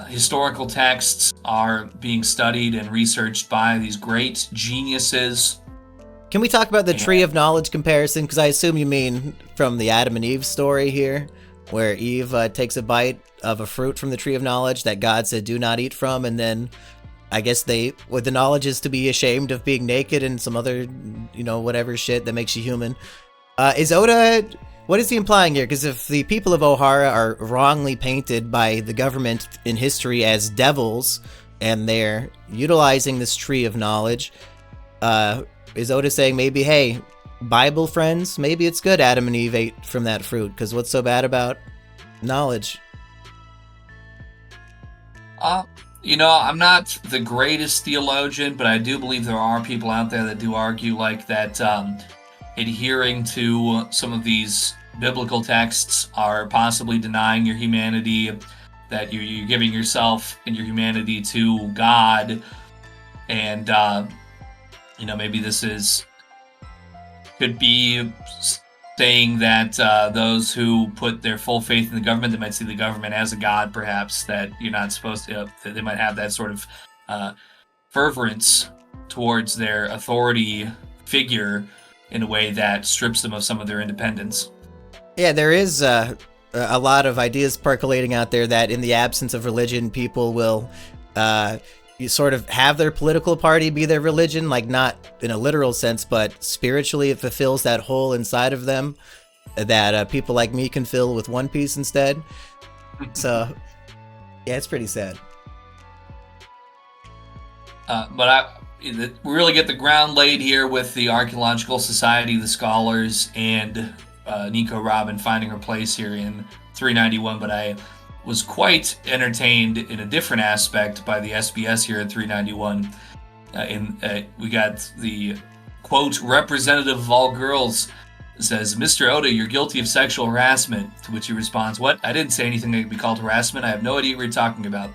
historical texts are being studied and researched by these great geniuses.
Can we talk about the Tree of Knowledge comparison? Because I assume you mean from the Adam and Eve story here, where Eve takes a bite of a fruit from the Tree of Knowledge that God said do not eat from, and then I guess the knowledge is to be ashamed of being naked and some other, whatever shit that makes you human. Is Oda... What is he implying here? Because if the people of Ohara are wrongly painted by the government in history as devils, and they're utilizing this Tree of Knowledge, is Oda saying maybe, hey, Bible friends, maybe it's good Adam and Eve ate from that fruit, because what's so bad about knowledge?
I'm not the greatest theologian, but I do believe there are people out there that do argue like that adhering to some of these biblical texts are possibly denying your humanity, that you're giving yourself and your humanity to God, and maybe this could be saying that those who put their full faith in the government, they might see the government as a god, perhaps, that you're not supposed to, that they might have that sort of fervence towards their authority figure in a way that strips them of some of their independence.
Yeah, there is a lot of ideas percolating out there that in the absence of religion, people will you sort of have their political party be their religion, like not in a literal sense, but spiritually it fulfills that hole inside of them that people like me can fill with One Piece instead. So, yeah, it's pretty sad.
But we really get the ground laid here with the Archaeological Society, the scholars, and Nico Robin finding her place here in 391. But I was quite entertained in a different aspect by the SBS here at 391. We got the quote, representative of all girls says, Mr. Oda, you're guilty of sexual harassment. To which he responds, what? I didn't say anything that could be called harassment. I have no idea what you're talking about.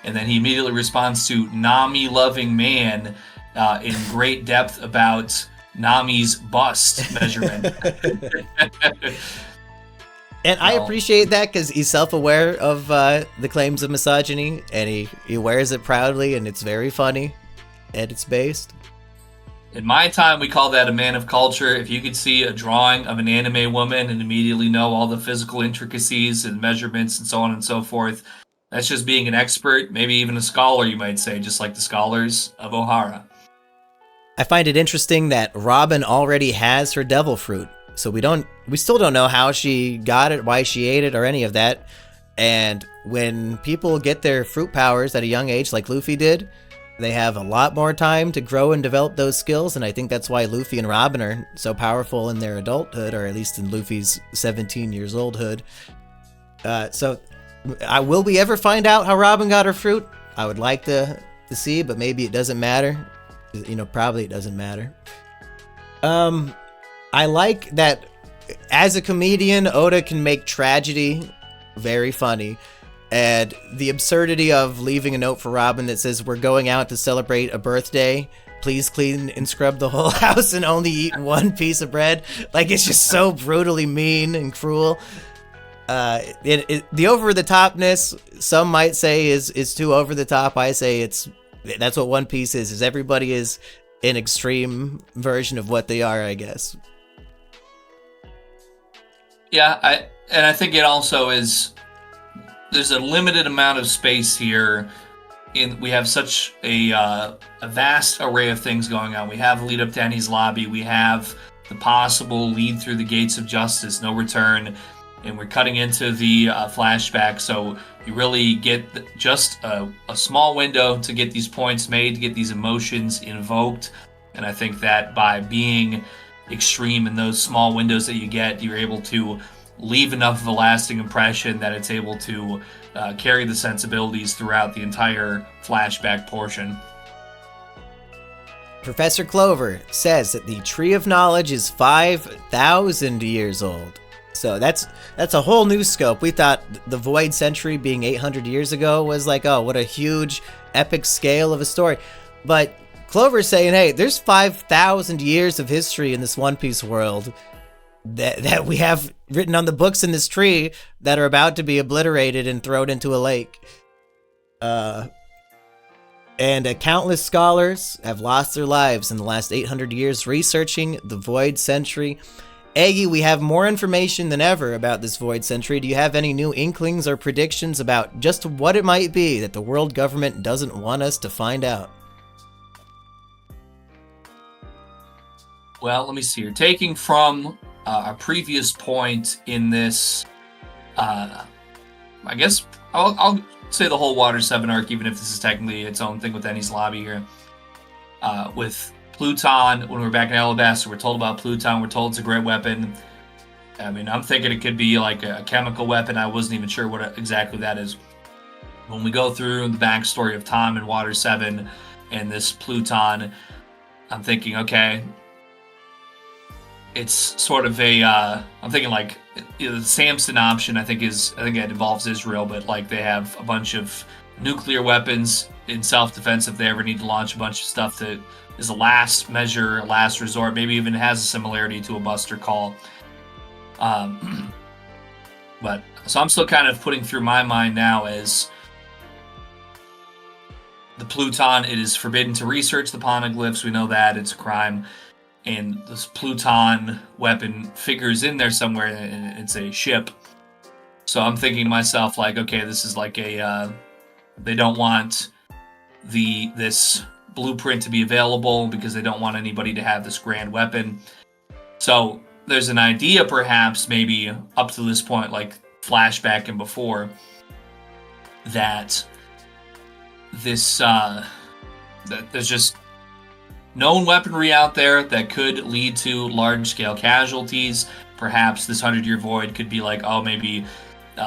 And then he immediately responds to Nami loving man in great depth about Nami's bust measurement.
And I appreciate that because he's self-aware of the claims of misogyny, and he wears it proudly, and it's very funny, and it's based.
In my time, we call that a man of culture. If you could see a drawing of an anime woman and immediately know all the physical intricacies and measurements and so on and so forth, that's just being an expert, maybe even a scholar, you might say, just like the scholars of Ohara.
I find it interesting that Robin already has her devil fruit. So we still don't know how she got it, why she ate it, or any of that. And when people get their fruit powers at a young age, like Luffy did, they have a lot more time to grow and develop those skills. And I think that's why Luffy and Robin are so powerful in their adulthood, or at least in Luffy's 17 years oldhood. So will we ever find out how Robin got her fruit? I would like to see, but maybe it doesn't matter. Probably it doesn't matter. I like that as a comedian, Oda can make tragedy very funny. And the absurdity of leaving a note for Robin that says, we're going out to celebrate a birthday. please clean and scrub the whole house and only eat one piece of bread. Like, it's just so brutally mean and cruel. The over-the-topness, some might say is too over-the-top. I say that's what One Piece is everybody is an extreme version of what they are, I guess.
Yeah, I think it also is, there's a limited amount of space here. We have such a vast array of things going on. We have lead up to Enies Lobby. We have the possible lead through the gates of justice, no return. And we're cutting into the flashback. So you really get just a small window to get these points made, to get these emotions invoked. And I think that by being extreme in those small windows that you get, you're able to leave enough of a lasting impression that it's able to carry the sensibilities throughout the entire flashback portion.
Professor Clover says that the Tree of Knowledge is 5,000 years old. So that's a whole new scope. We thought the Void Century being 800 years ago was like, oh, what a huge epic scale of a story. But Clover's saying, hey, there's 5,000 years of history in this One Piece world that we have written on the books in this tree that are about to be obliterated and thrown into a lake. And countless scholars have lost their lives in the last 800 years researching the Void Century. Aggie, we have more information than ever about this Void Century. Do you have any new inklings or predictions about just what it might be that the world government doesn't want us to find out?
Well, let me see here. Taking from a previous point in this, I guess I'll say the whole Water 7 arc, even if this is technically its own thing with Enies Lobby here. With Pluton, when we're back in Alabasta, we're told about Pluton. We're told it's a great weapon. I mean, I'm thinking it could be like a chemical weapon. I wasn't even sure what exactly that is. When we go through the backstory of Tom and Water 7 and this Pluton, I'm thinking, okay, it's sort of a, I'm thinking like the Samson option, I think it involves Israel, but like they have a bunch of nuclear weapons in self-defense if they ever need to launch a bunch of stuff that is a last measure, a last resort, maybe even has a similarity to a Buster Call. But so I'm still kind of putting through my mind now as the Pluton, it is forbidden to research the poneglyphs. We know that it's a crime. And this Pluton weapon figures in there somewhere, and it's a ship. So I'm thinking to myself, like, okay, this is like a, they don't want this blueprint to be available because they don't want anybody to have this grand weapon. So there's an idea, perhaps, maybe up to this point, like flashback and before, that this, that there's just known weaponry out there that could lead to large-scale casualties. Perhaps this 100-year void could be like, oh, maybe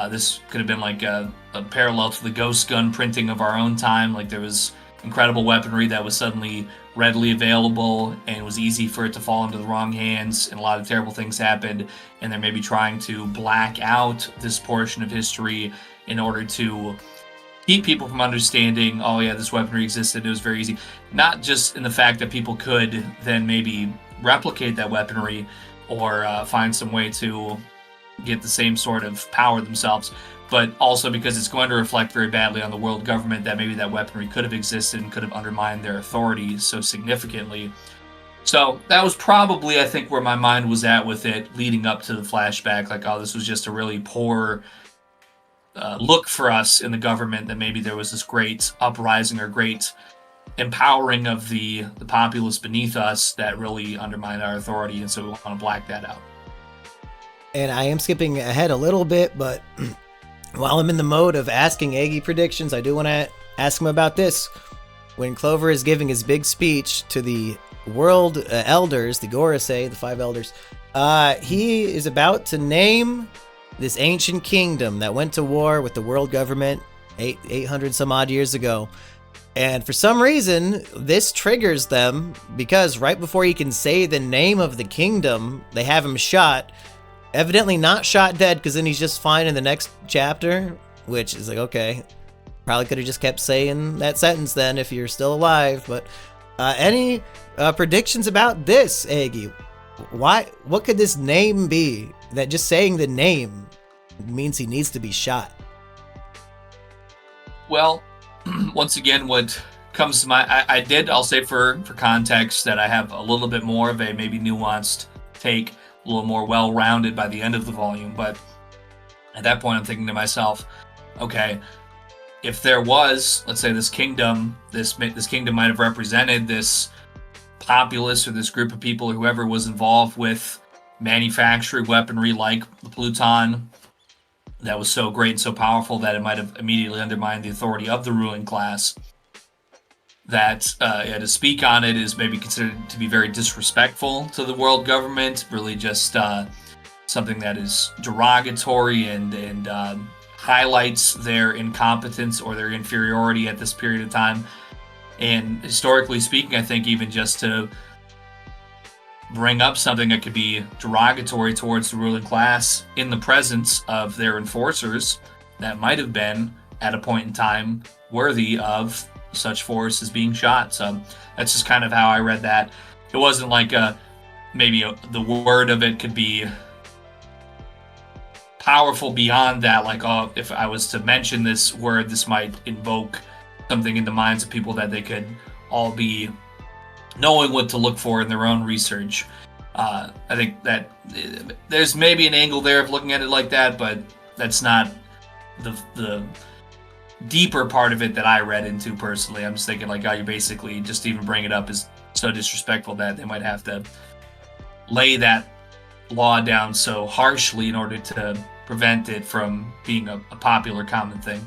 this could have been like a parallel to the ghost gun printing of our own time. Like there was incredible weaponry that was suddenly readily available and it was easy for it to fall into the wrong hands, and a lot of terrible things happened, and they're maybe trying to black out this portion of history in order to keep people from understanding, oh yeah, this weaponry existed, it was very easy. Not just in the fact that people could then maybe replicate that weaponry or find some way to get the same sort of power themselves, but also because it's going to reflect very badly on the world government that maybe that weaponry could have existed and could have undermined their authority so significantly. So that was probably, I think, where my mind was at with it leading up to the flashback. Like, oh, this was just a really poor look for us in the government, that maybe there was this great uprising or great empowering of the populace beneath us that really undermined our authority, and so we want to black that out.
And I am skipping ahead a little bit, but while I'm in the mode of asking Aggie predictions, I do want to ask him about this. When Clover is giving his big speech to the world elders, the Gorosei, the 5 elders, he is about to name this ancient kingdom that went to war with the world government 800 some odd years ago. And for some reason, this triggers them, because right before he can say the name of the kingdom, they have him shot. Evidently not shot dead, because then he's just fine in the next chapter, which is like, okay, probably could have just kept saying that sentence then if you're still alive. But Any predictions about this, Aggie? What could this name be that just saying the name means he needs to be shot?
Well, once again, what comes to my, I'll say for context that I have a little bit more of a maybe nuanced take, a little more well-rounded by the end of the volume. But at that point, I'm thinking to myself, okay, if there was, let's say, this kingdom, this kingdom might have represented this populace or this group of people or whoever was involved with manufacturing weaponry like the Pluton that was so great and so powerful that it might have immediately undermined the authority of the ruling class. That to speak on it is maybe considered to be very disrespectful to the world government, really just something that is derogatory and highlights their incompetence or their inferiority at this period of time. And historically speaking, I think even just to bring up something that could be derogatory towards the ruling class in the presence of their enforcers that might have been, at a point in time, worthy of such force as being shot. So that's just kind of how I read that. It wasn't like the word of it could be powerful beyond that, like, oh, if I was to mention this word, this might invoke something in the minds of people that they could all be knowing what to look for in their own research. I think that there's maybe an angle there of looking at it like that, but that's not the deeper part of it that I read into personally. I'm just thinking like, oh, you basically just even bring it up is so disrespectful that they might have to lay that law down so harshly in order to prevent it from being a popular common thing.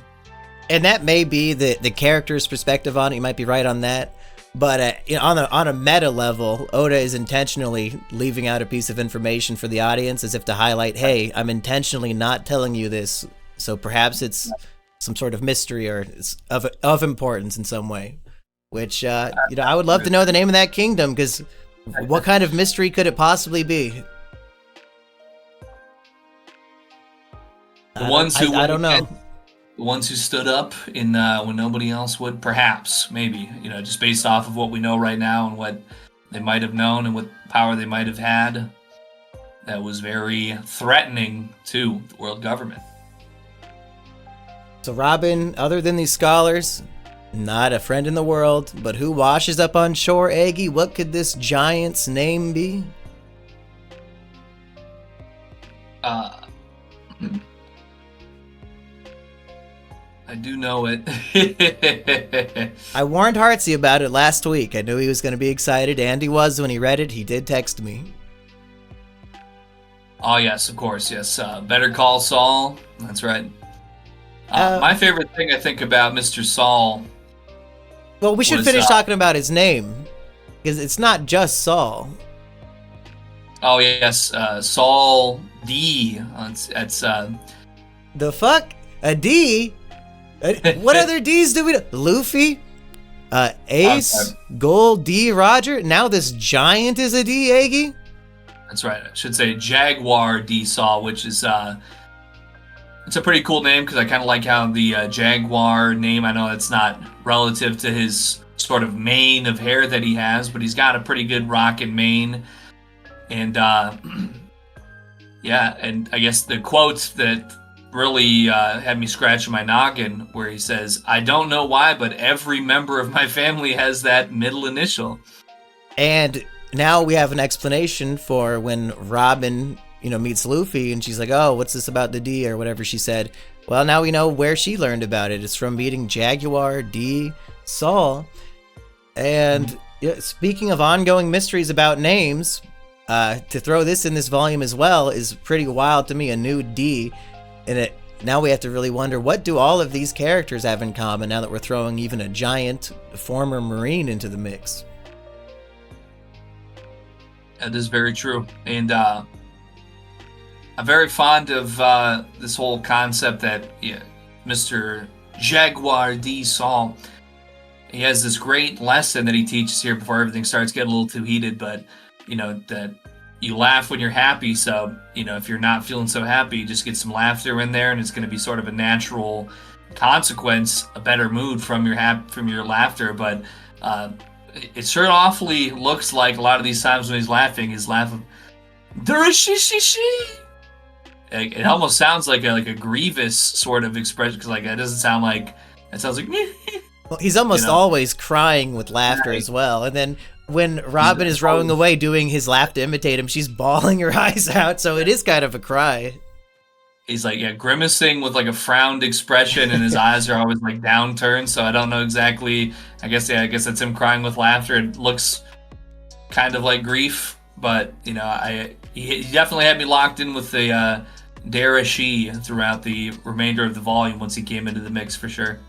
And that may be the character's perspective on it. You might be right on that. But on a meta level, Oda is intentionally leaving out a piece of information for the audience as if to highlight, hey, I'm intentionally not telling you this. So perhaps it's some sort of mystery or it's of importance in some way. Which, I would love to know the name of that kingdom, because what kind of mystery could it possibly be?
The ones who
I don't know.
The ones who stood up in when nobody else would, perhaps, maybe, just based off of what we know right now and what they might have known and what power they might have had, that was very threatening to the world government.
So Robin, other than these scholars, not a friend in the world, but who washes up on shore, Aggie? What could this giant's name be?
I do know it.
I warned Heartsy about it last week. I knew he was going to be excited, and he was when he read it. He did text me.
Oh, yes, of course, yes. Better Call Saul. That's right. My favorite thing I think about Mr. Saul...
Well, we should finish talking about his name, because it's not just Saul.
Oh, yes, Saul D. That's
The fuck? A D? What other D's do we know? Luffy? Ace? Gold D. Roger? Now this giant is a D, Aggie?
That's right. I should say Jaguar D. Saul, which is it's a pretty cool name because I kind of like how the Jaguar name, I know it's not relative to his sort of mane of hair that he has, but he's got a pretty good rockin' mane. And yeah, and I guess the quote that really had me scratching my noggin, where he says, "I don't know why, but every member of my family has that middle initial."
And now we have an explanation for when Robin, meets Luffy, and she's like, "Oh, what's this about the D?" or whatever she said. Well, now we know where she learned about it. It's from meeting Jaguar D. Saul. And speaking of ongoing mysteries about names, to throw this in this volume as well is pretty wild to me. A new D. And now we have to really wonder, what do all of these characters have in common now that we're throwing even a giant former Marine into the mix?
That is very true. And I'm very fond of this whole concept that Mr. Jaguar D. Saul, he has this great lesson that he teaches here before everything starts getting a little too heated, but, that you laugh when you're happy, so, if you're not feeling so happy, just get some laughter in there, and it's going to be sort of a natural consequence, a better mood from your laughter. But it sure awfully looks like a lot of these times when he's laughing. There is she. Like, it almost sounds like a grievous sort of expression, because like that doesn't sound like, it sounds like
Well, he's almost always crying with laughter as well. And then when Robin is rowing away doing his laugh to imitate him, she's bawling her eyes out. So it is kind of a cry.
He's like, grimacing with like a frowned expression, and his eyes are always like downturned. So I don't know exactly. I guess that's him crying with laughter. It looks kind of like grief, but he definitely had me locked in with the Dara she throughout the remainder of the volume once he came into the mix for sure.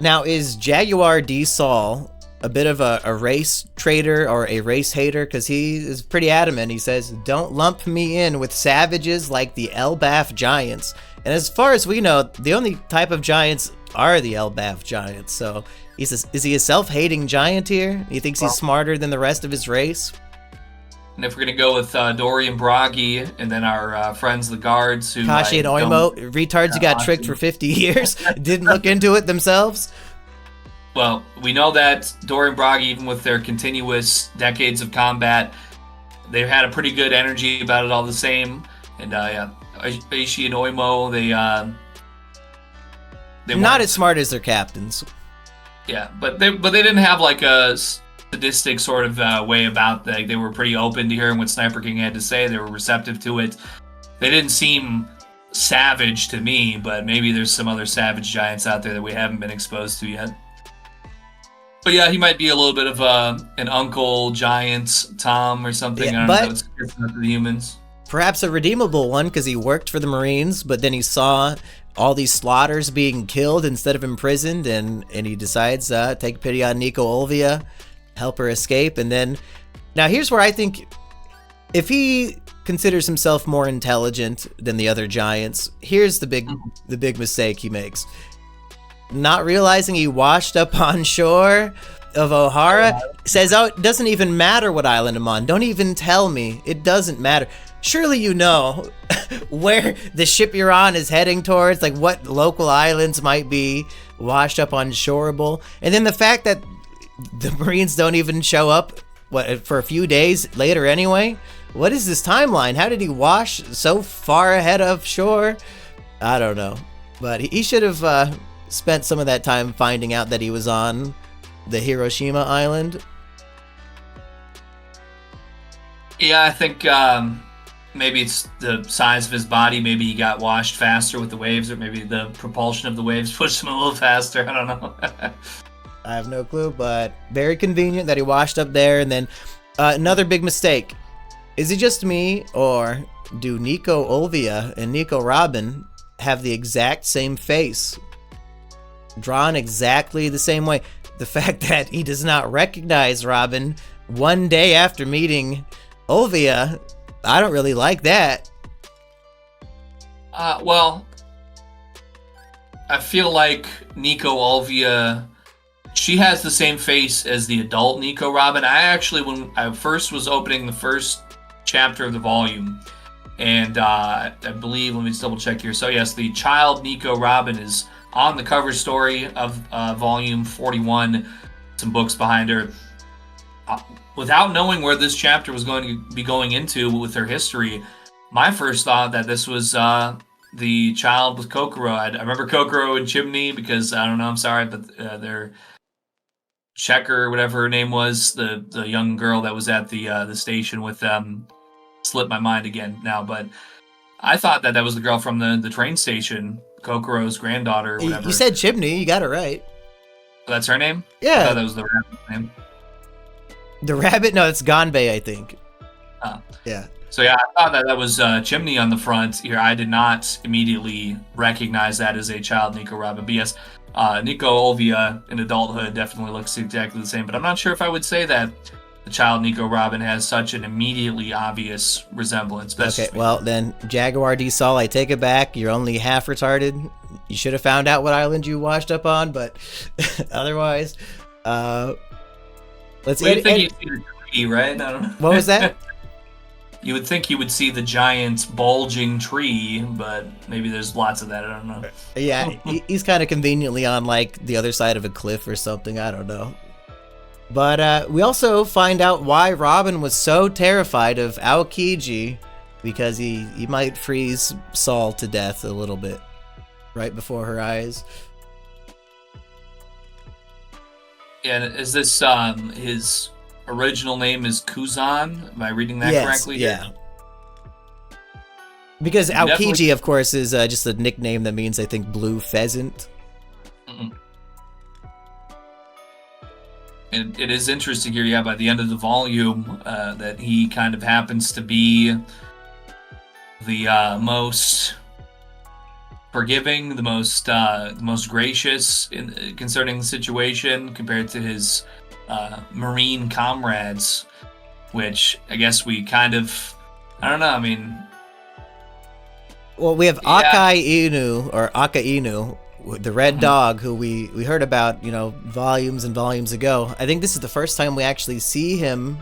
Now, is Jaguar D Saul a bit of a race traitor or a race hater? Because he is pretty adamant. He says, don't lump me in with savages like the Elbaf giants. And as far as we know, the only type of giants are the Elbaf giants. So is he a self-hating giant here? He thinks he's smarter than the rest of his race?
And if we're going to go with Dorian Bragi, and then our friends, the guards, who...
Kashi and Oimo, retards who got tricked for 50 years, didn't look into it themselves?
Well, we know that Dorian Bragi, even with their continuous decades of combat, they've had a pretty good energy about it all the same. And Aishi and Oimo, they
not as smart as their captains.
Yeah, but they didn't have like a sadistic sort of way about that. They were pretty open to hearing what Sniper King had to say. They were receptive to it. They didn't seem savage to me, but maybe there's some other savage giants out there that we haven't been exposed to yet. But yeah, he might be a little bit of an uncle giant, Tom or something.
Yeah,
I don't know. It's different to the humans.
Perhaps a redeemable one, because he worked for the Marines, but then he saw all these slaughters being killed instead of imprisoned, and he decides take pity on Nico Olvia, help her escape. And then now here's where I think, if he considers himself more intelligent than the other giants, here's the big mistake he makes. Not realizing he washed up on shore of O'Hara. Says, oh, it doesn't even matter what island I'm on. Don't even tell me. It doesn't matter. Surely you know where the ship you're on is heading towards, like what local islands might be washed up on shoreable. And then the fact that the Marines don't even show up for a few days later anyway. What is this timeline? How did he wash so far ahead of shore? I don't know. But he should have spent some of that time finding out that he was on the Hiroshima island.
Yeah, I think maybe it's the size of his body. Maybe he got washed faster with the waves, or maybe the propulsion of the waves pushed him a little faster. I don't know.
I have no clue, but very convenient that he washed up there. And then another big mistake. Is it just me, or do Nico Olvia and Nico Robin have the exact same face? Drawn exactly the same way. The fact that he does not recognize Robin one day after meeting Olvia, I don't really like that.
Well, I feel like Nico Olvia, she has the same face as the adult Nico Robin. I actually, when I first was opening the first chapter of the volume, and I believe, let me just double check here. So yes, the child Nico Robin is on the cover story of volume 41, some books behind her. Without knowing where this chapter was going to be going into with her history, my first thought that this was the child with Kokoro. I remember Kokoro and Chimney because, I don't know, I'm sorry, but their Checker, whatever her name was, the young girl that was at the station with them, slipped my mind again now, but I thought that was the girl from the train station, Kokoro's granddaughter or whatever.
You said Chimney, you got it right.
That's her name?
Yeah.
I thought that was the rabbit's name.
The rabbit? No, it's Ganbei, I think. Yeah.
So yeah, I thought that was Chimney on the front here. I did not immediately recognize that as a child Nico Robin. But yes, Nico Olvia in adulthood definitely looks exactly the same. But I'm not sure if I would say that the child Nico Robin has such an immediately obvious resemblance.
Okay, well then, Jaguar D Saul, I take it back. You're only half retarded. You should have found out what island you washed up on, but otherwise, let's
see. You think you'd see the tree, right? I don't know.
What was that?
You would think you would see the giant bulging tree, but maybe there's lots of that. I don't know.
Yeah, he's kind of conveniently on like the other side of a cliff or something. I don't know. But we also find out why Robin was so terrified of Aokiji, because he might freeze Saul to death a little bit right before her eyes.
Yeah, is this his original name is Kuzan? Am I reading that correctly?
Yeah. Because Aokiji, of course, is just a nickname that means, I think, blue pheasant.
Mm-mm. And it is interesting here, yeah, by the end of the volume, that he kind of happens to be the most forgiving, the most gracious concerning the situation compared to his Marine comrades, which I guess we kind of, I don't know, I mean...
Well, we have Akai Inu, or Aka Inu, the red dog, who we heard about, volumes and volumes ago. I think this is the first time we actually see him,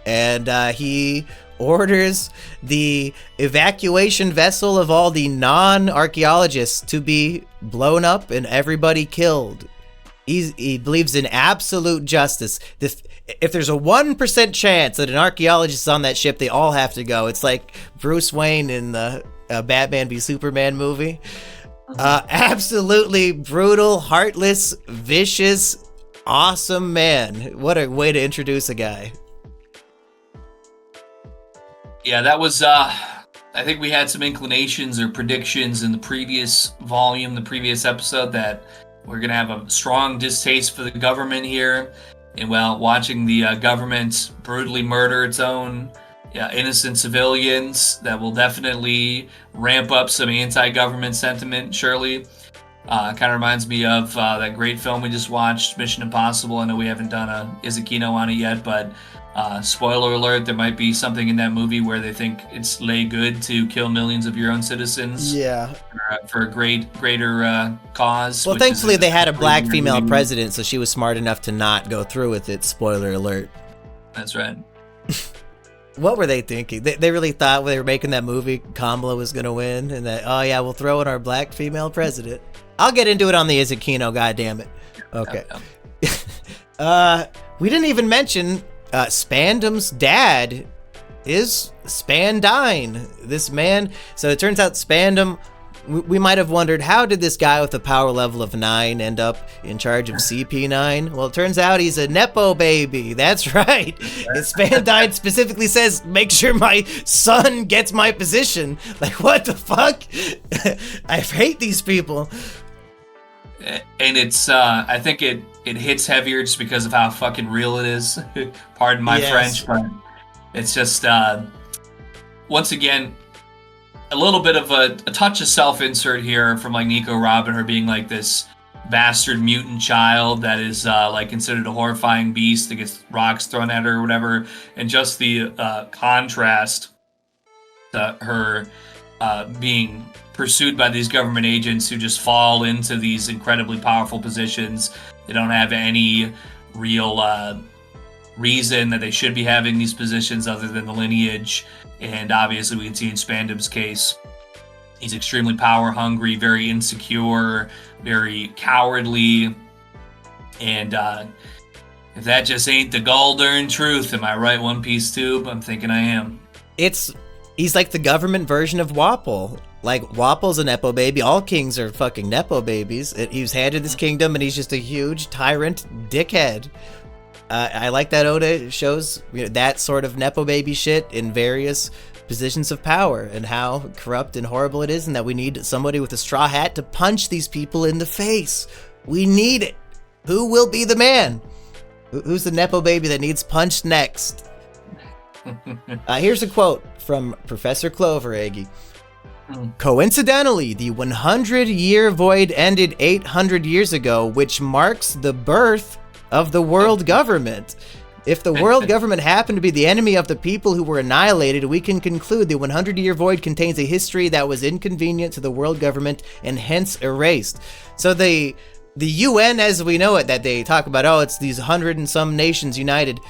and he orders the evacuation vessel of all the non-archaeologists to be blown up and everybody killed. He believes in absolute justice. If there's a 1% chance that an archaeologist is on that ship, they all have to go. It's like Bruce Wayne in the Batman v Superman movie. Absolutely brutal, heartless, vicious, awesome man. What a way to introduce a guy.
Yeah, that was, I think we had some inclinations or predictions in the previous volume, the previous episode, that we're going to have a strong distaste for the government here. And, well, watching the government brutally murder its own innocent civilians, that will definitely ramp up some anti-government sentiment, surely. Kind of reminds me of that great film we just watched, Mission Impossible. I know we haven't done a Izakino on it yet, but spoiler alert, there might be something in that movie where they think it's lay good to kill millions of your own citizens for a greater cause.
Well, thankfully they had a black female president, so she was smart enough to not go through with it, spoiler alert.
That's right.
What were they thinking? They really thought when they were making that movie, Kamala was going to win, and that, oh yeah, we'll throw in our black female president. I'll get into it on the Izakino, goddammit. Okay. We didn't even mention Spandam's dad is Spandine. This man, so it turns out Spandam, we might have wondered, how did this guy with a power level of 9 end up in charge of CP9? Well, it turns out he's a Nepo baby. That's right. Spandine specifically says, make sure my son gets my position. Like, what the fuck? I hate these people.
And it's, I think it hits heavier just because of how fucking real it is. Pardon my French, but it's just, once again, a little bit of a touch of self-insert here from like Nico Robin, her being like this bastard mutant child that is like considered a horrifying beast that gets rocks thrown at her or whatever, and just the contrast to her being pursued by these government agents who just fall into these incredibly powerful positions. They don't have any real reason that they should be having these positions other than the lineage. And obviously we can see in Spandam's case, he's extremely power hungry, very insecure, very cowardly. And if that just ain't the gall-darn truth, am I right, One Piece Tube? I'm thinking I am.
He's like the government version of Wapol. Like, Wapol's a Nepo baby. All kings are fucking Nepo babies. He was handed this kingdom, and he's just a huge tyrant dickhead. I like that Oda shows that sort of Nepo baby shit in various positions of power, and how corrupt and horrible it is, and that we need somebody with a straw hat to punch these people in the face. We need it. Who will be the man? Who's the Nepo baby that needs punched next? Here's a quote from Professor Clover, Eggy. Coincidentally, the 100-year void ended 800 years ago, which marks the birth of the world government. If the world government happened to be the enemy of the people who were annihilated, we can conclude the 100-year void contains a history that was inconvenient to the world government and hence erased. So the UN, as we know it, that they talk about, oh, it's these 100 and some nations united,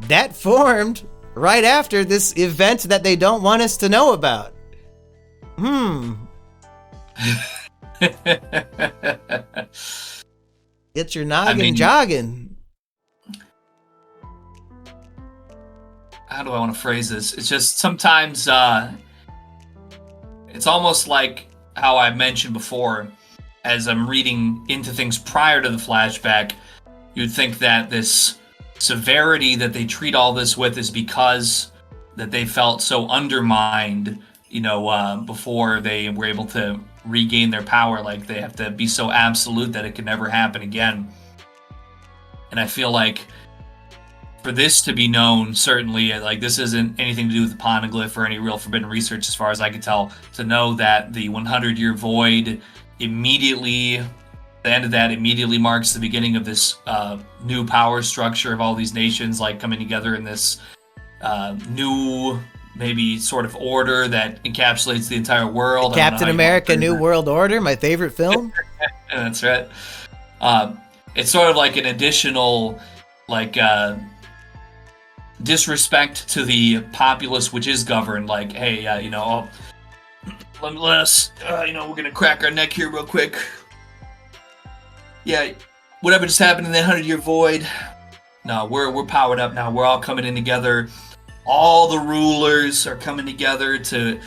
that formed right after this event that they don't want us to know about. Get your noggin jogging.
how do I want to phrase this? It's just sometimes it's almost like how I mentioned before, as I'm reading into things prior to the flashback, you'd think that this severity that they treat all this with is because that they felt so undermined, before they were able to regain their power. Like they have to be so absolute that it can never happen again. And I feel like for this to be known, certainly, like this isn't anything to do with the poneglyph or any real forbidden research as far as I could tell, to know that the 100-year void immediately, the end of that immediately marks the beginning of this new power structure of all these nations, like coming together in this new, maybe sort of order that encapsulates the entire world.
Captain America, New World Order, my favorite film.
That's right. It's sort of like an additional, like, disrespect to the populace which is governed. Like, hey, let us, we're gonna crack our neck here real quick. Yeah, whatever just happened in the 100-year void. No, we're powered up now. We're all coming in together. All the rulers are coming together to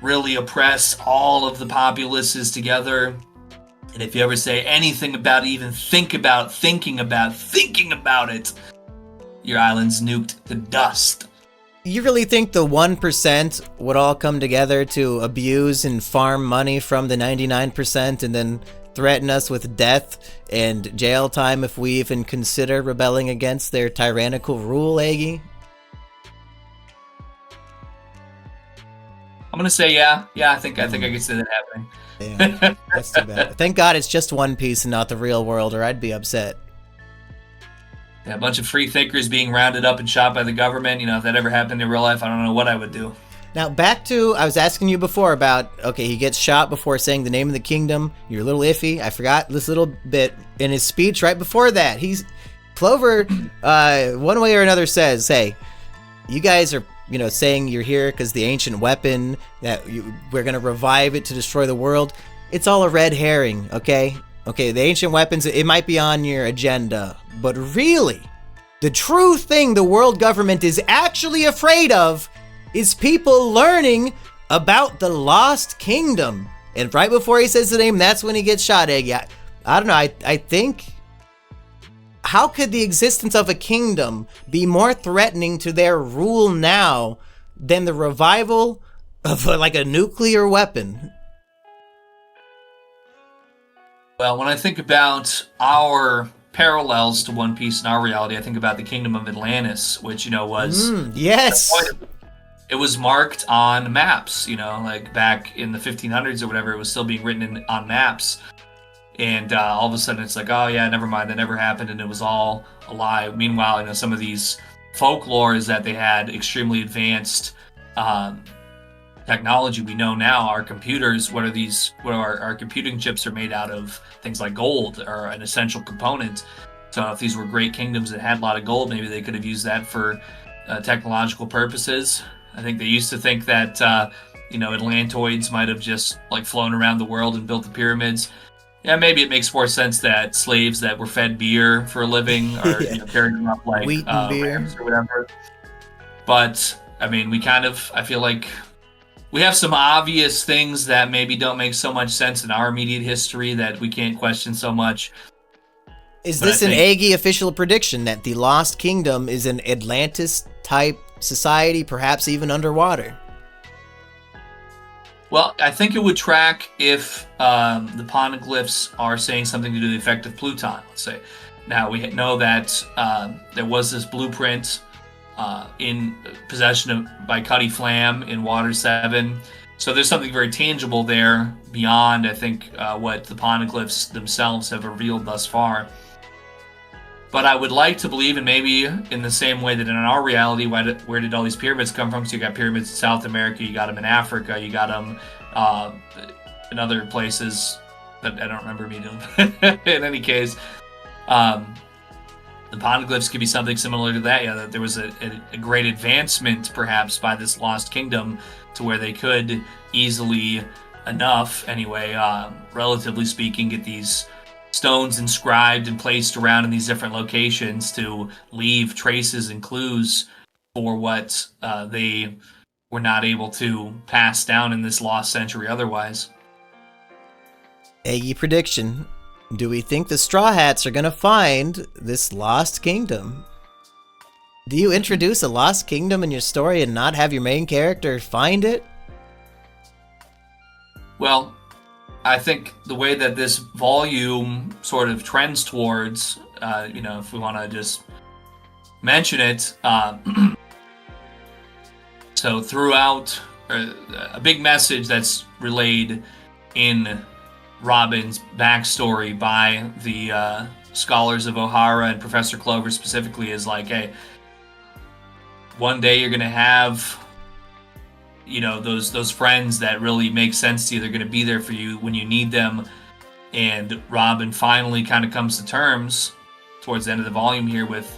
really oppress all of the populaces together. And if you ever say anything about it, even thinking about it, your island's nuked to dust.
You really think the 1% would all come together to abuse and farm money from the 99% and then threaten us with death and jail time if we even consider rebelling against their tyrannical rule, Aggie?
I'm gonna say yeah. I think I could see that happening.
Damn, that's too bad. Thank God it's just One Piece and not the real world, or I'd be upset.
Yeah, a bunch of free thinkers being rounded up and shot by the government. If that ever happened in real life, I don't know what I would do.
Now, back to, I was asking you before about, okay, he gets shot before saying the name of the kingdom. You're a little iffy. I forgot this little bit in his speech right before that. Clover, one way or another says, hey, you guys are, saying you're here because the ancient weapon, we're going to revive it to destroy the world. It's all a red herring, okay? Okay, the ancient weapons, it might be on your agenda, but really, the true thing the world government is actually afraid of is people learning about the Lost Kingdom. And right before he says the name, that's when he gets shot. I don't know, I think, how could the existence of a kingdom be more threatening to their rule now than the revival of like a nuclear weapon?
Well, when I think about our parallels to One Piece in our reality, I think about the Kingdom of Atlantis, which, was...
yes!
It was marked on maps, like back in the 1500s or whatever, it was still being written on maps. And all of a sudden it's like, oh yeah, never mind, that never happened, and it was all a lie. Meanwhile, some of these folklore is that they had extremely advanced technology. We know now our computers, our computing chips are made out of things like gold, are an essential component. So if these were great kingdoms that had a lot of gold, maybe they could have used that for technological purposes. I think they used to think that Atlantoids might have just like flown around the world and built the pyramids. Yeah, maybe it makes more sense that slaves that were fed beer for a living are carrying them up like
wheat and beer
rams or whatever. But I mean, I feel like we have some obvious things that maybe don't make so much sense in our immediate history that we can't question so much.
Is this an Aggie official prediction that the Lost Kingdom is an Atlantis-type society, perhaps even underwater?
Well, I think it would track if the poneglyphs are saying something to do with the effect of Pluton, let's say. Now, we know that there was this blueprint in possession by Cutty Flam in Water 7. So there's something very tangible there beyond, I think, what the poneglyphs themselves have revealed thus far. But I would like to believe, and maybe in the same way that in our reality, where did all these pyramids come from? So you got pyramids in South America, you got them in Africa, you got them in other places that I don't remember immediately. In any case, the poneglyphs could be something similar to that. Yeah, that there was a great advancement, perhaps, by this lost kingdom to where they could easily enough, anyway, relatively speaking, get these stones inscribed and placed around in these different locations to leave traces and clues for what they were not able to pass down in this lost century otherwise.
Eggy prediction. Do we think the Straw Hats are going to find this lost kingdom? Do you introduce a lost kingdom in your story and not have your main character find it?
Well, I think the way that this volume sort of trends towards, if we want to just mention it, so throughout, a big message that's relayed in Robin's backstory by the scholars of O'Hara and Professor Clover specifically is like, hey, one day you're going to have, those friends that really make sense to you. They're going to be there for you when you need them. And Robin finally kind of comes to terms towards the end of the volume here with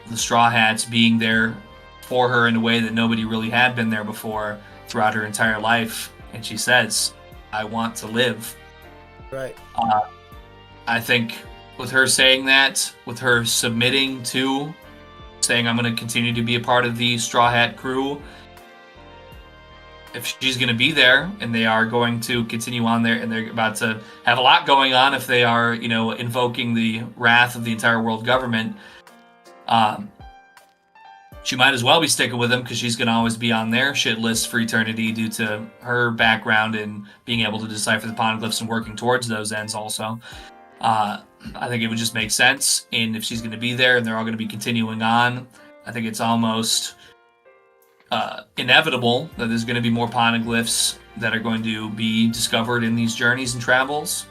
the Straw Hats being there for her in a way that nobody really had been there before throughout her entire life. And she says, I want to live.
Right.
I think with her saying that, with her submitting to saying, I'm going to continue to be a part of the Straw Hat crew, if she's going to be there and they are going to continue on there and they're about to have a lot going on, if they are, invoking the wrath of the entire world government, she might as well be sticking with them because she's going to always be on their shit list for eternity due to her background in being able to decipher the poneglyphs and working towards those ends also. I think it would just make sense. And if she's going to be there and they're all going to be continuing on, I think it's almost inevitable that there's going to be more poneglyphs that are going to be discovered in these journeys and travels.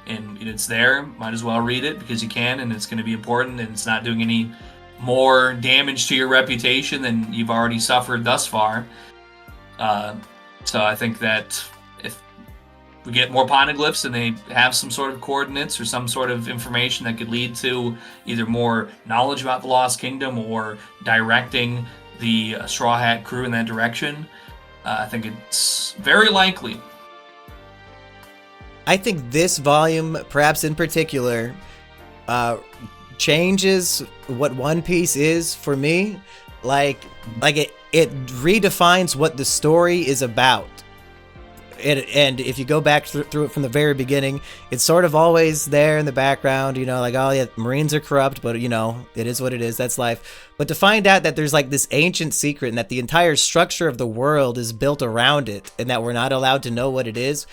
And it's there. Might as well read it because you can, and it's going to be important, and it's not doing any more damage to your reputation than you've already suffered thus far. So I think that if we get more poneglyphs and they have some sort of coordinates or some sort of information that could lead to either more knowledge about the Lost Kingdom or directing the Straw Hat crew in that direction, I think it's very likely.
I think this volume, perhaps in particular, changes what One Piece is for me. Like it redefines what the story is about. And if you go back through it from the very beginning, it's sort of always there in the background, like, oh yeah, Marines are corrupt, but it is what it is, that's life. But to find out that there's like this ancient secret and that the entire structure of the world is built around it and that we're not allowed to know what it is,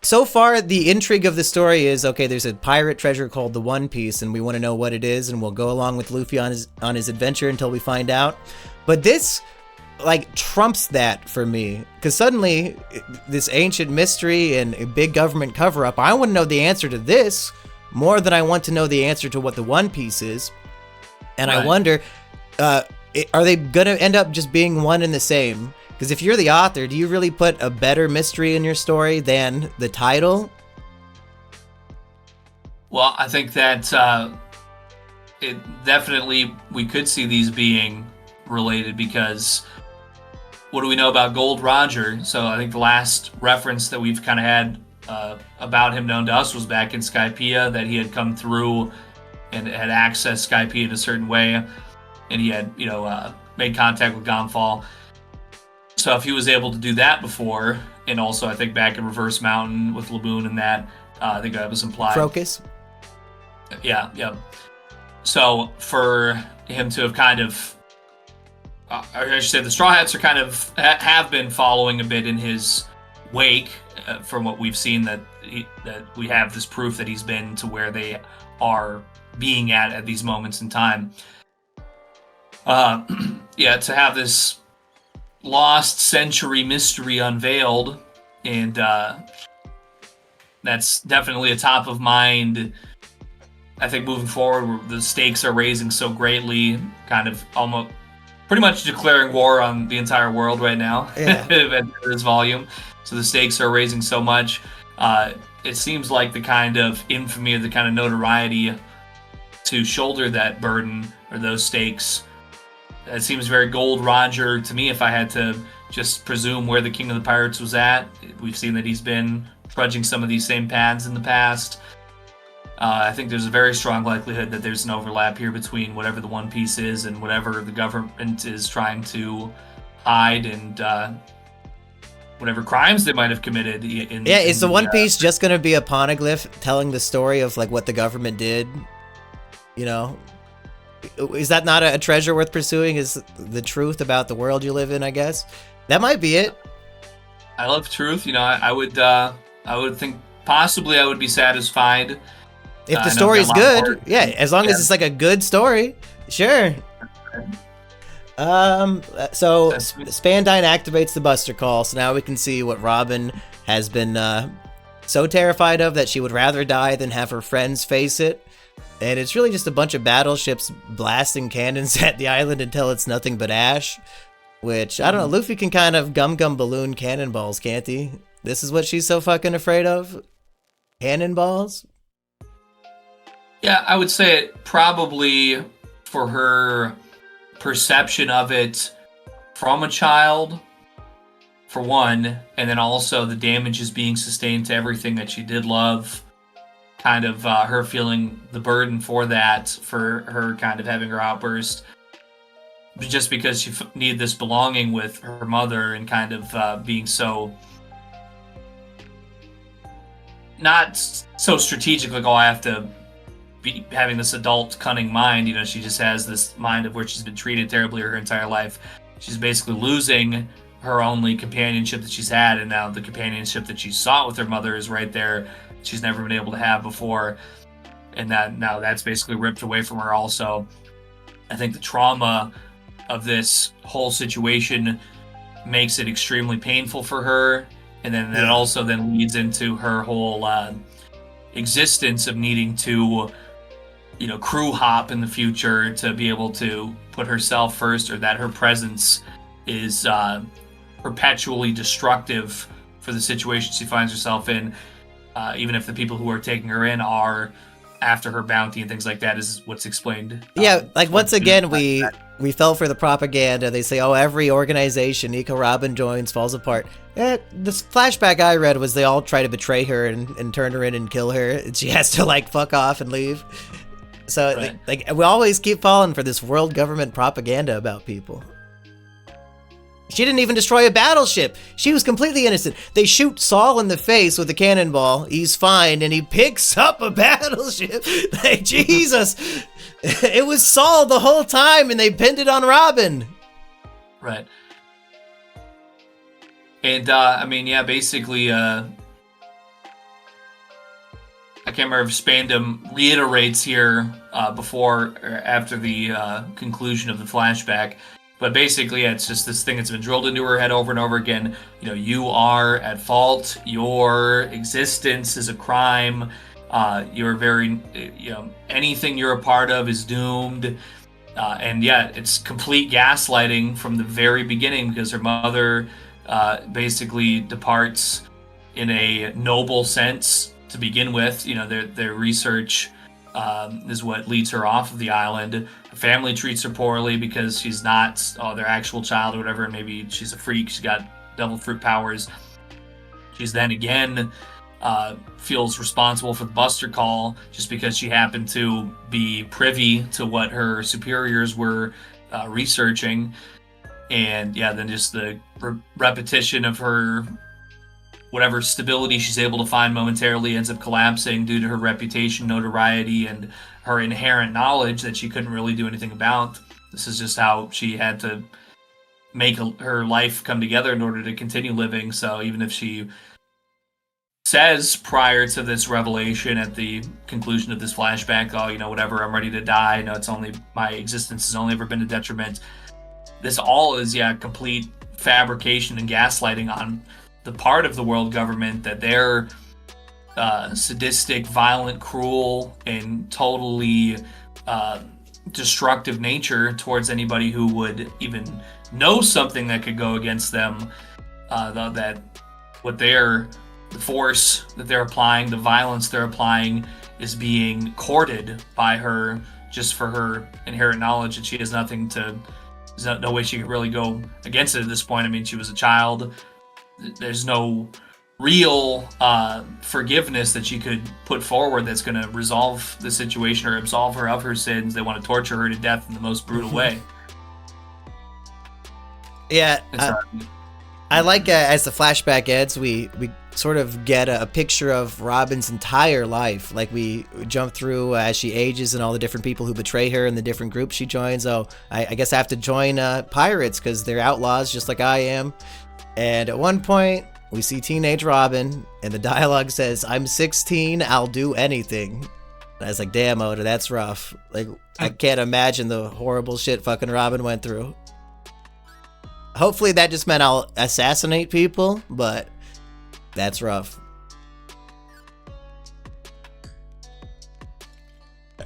so far, the intrigue of the story is, okay, there's a pirate treasure called the One Piece, and we want to know what it is, and we'll go along with Luffy on his adventure until we find out. But this, trumps that for me, because suddenly, this ancient mystery and a big government cover-up, I want to know the answer to this more than I want to know the answer to what the One Piece is. And right. I wonder, are they going to end up just being one and the same? Because if you're the author, do you really put a better mystery in your story than the title?
Well, I think that it definitely, we could see these being related because what do we know about Gold Roger? So I think the last reference that we've kind of had about him known to us was back in Skypiea, that he had come through and had accessed Skypiea in a certain way, and he had, made contact with Gonfall. So if he was able to do that before, and also I think back in Reverse Mountain with Laboon and that, I think that was implied.
Crocus?
Yeah. So for him to have kind of, I should say the Straw Hats are kind of, have been following a bit in his wake, from what we've seen, that we have this proof that he's been to where they are being at these moments in time. To have this lost century mystery unveiled, and that's definitely a top of mind. I think moving forward, the stakes are raising so greatly, kind of almost pretty much declaring war on the entire world right now.
Yeah.
At this volume, so the stakes are raising so much. It seems like the kind of infamy or the kind of notoriety to shoulder that burden or those stakes, it seems very Gold Roger to me. If I had to just presume where the King of the Pirates was at, we've seen that he's been trudging some of these same paths in the past. I think there's a very strong likelihood that there's an overlap here between whatever the One Piece is and whatever the government is trying to hide, and whatever crimes they might have committed.
Is the One Piece just going to be a poneglyph telling the story of like what the government did? You know, is that not a treasure worth pursuing? Is the truth about the world you live in? I guess that might be it.
I love truth. You know, I would think possibly I would be satisfied
if the story is good. Yeah, as long as it's like a good story, sure. So Spandine activates the Buster Call, so now we can see what Robin has been so terrified of that she would rather die than have her friends face it. And it's really just a bunch of battleships blasting cannons at the island until it's nothing but ash. Which, I don't know, Luffy can kind of gum balloon cannonballs, can't he? This is what she's so fucking afraid of? Cannonballs?
Yeah, I would say it probably for her perception of it from a child, for one, and then also the damage is being sustained to everything that she did love. Kind of her feeling the burden for that, for her kind of having her outburst. Just because she needed this belonging with her mother and kind of being so not so strategic, like, oh, I have to be having this adult cunning mind. You know, she just has this mind of where she's been treated terribly her entire life. She's basically losing her only companionship that she's had, and now the companionship that she sought with her mother is right there. She's never been able to have before, and that now that's basically ripped away from her also. I think the trauma of this whole situation makes it extremely painful for her, and then it also then leads into her whole existence of needing to, you know, crew hop in the future to be able to put herself first, or that her presence is perpetually destructive for the situation she finds herself in, even if the people who are taking her in are after her bounty and things like that, is what's explained.
Yeah, like once again, we fell for the propaganda. They say, oh, every organization Nico Robin joins falls apart. This flashback I read was they all try to betray her and turn her in and kill her, and she has to like fuck off and leave. So
Right.
like we always keep falling for this world government propaganda about people. She didn't even destroy a battleship. She was completely innocent. They shoot Saul in the face with a cannonball. He's fine, and he picks up a battleship. Like, Jesus. It was Saul the whole time, and they pinned it on Robin.
Right. And, I mean, yeah, basically, I can't remember if Spandam reiterates here before or after the conclusion of the flashback. But basically, yeah, it's just this thing that's been drilled into her head over and over again. You know, you are at fault. Your existence is a crime. You're very, you know, anything you're a part of is doomed. And yet, it's complete gaslighting from the very beginning, because her mother basically departs in a noble sense to begin with. You know, their research is what leads her off of the island. Her family treats her poorly because she's not their actual child or whatever, and maybe she's a freak. She's got devil fruit powers. She's then again feels responsible for the Buster Call just because she happened to be privy to what her superiors were researching. And yeah, then just the repetition of her whatever stability she's able to find momentarily ends up collapsing due to her reputation, notoriety, and her inherent knowledge that she couldn't really do anything about. This is just how she had to make her life come together in order to continue living. So even if she says prior to this revelation at the conclusion of this flashback, oh, you know, whatever, I'm ready to die. No, it's only my existence has only ever been a detriment. This all is, yeah, complete fabrication and gaslighting on the part of the world government, that they're sadistic, violent, cruel, and totally destructive nature towards anybody who would even know something that could go against them. That what the force that they're applying, the violence they're applying, is being courted by her just for her inherent knowledge, and she has nothing to. There's no way she could really go against it at this point. I mean, she was a child. There's no real forgiveness that you could put forward that's going to resolve the situation or absolve her of her sins. They want to torture her to death in the most brutal way.
Yeah, I like as the flashback ends, we sort of get a picture of Robin's entire life. Like we jump through as she ages and all the different people who betray her and the different groups she joins. Oh, I guess I have to join pirates because they're outlaws just like I am. And at one point, we see teenage Robin, and the dialogue says, "I'm 16, I'll do anything." And I was like, damn, Oda, that's rough. Like, I can't imagine the horrible shit fucking Robin went through. Hopefully that just meant I'll assassinate people, but that's rough.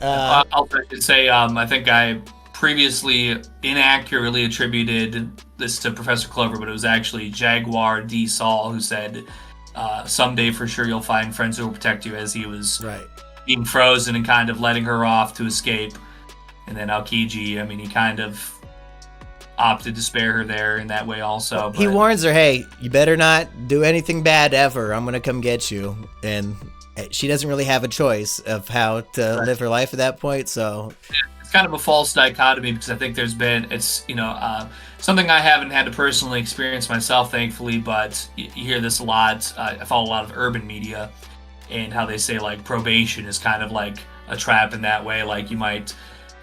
I'll just say, I think I previously inaccurately attributed this to Professor Clover, but it was actually Jaguar D. Saul who said, someday for sure you'll find friends who will protect you, as he was being frozen and kind of letting her off to escape. And then Aokiji, I mean, he kind of opted to spare her there in that way also. But
he warns her, hey, you better not do anything bad ever. I'm going to come get you. And she doesn't really have a choice of how to live her life at that point, so...
It's kind of a false dichotomy, because I think there's been, it's, something I haven't had to personally experience myself, thankfully, but you hear this a lot. I follow a lot of urban media, and how they say, like, probation is kind of like a trap in that way. Like, you might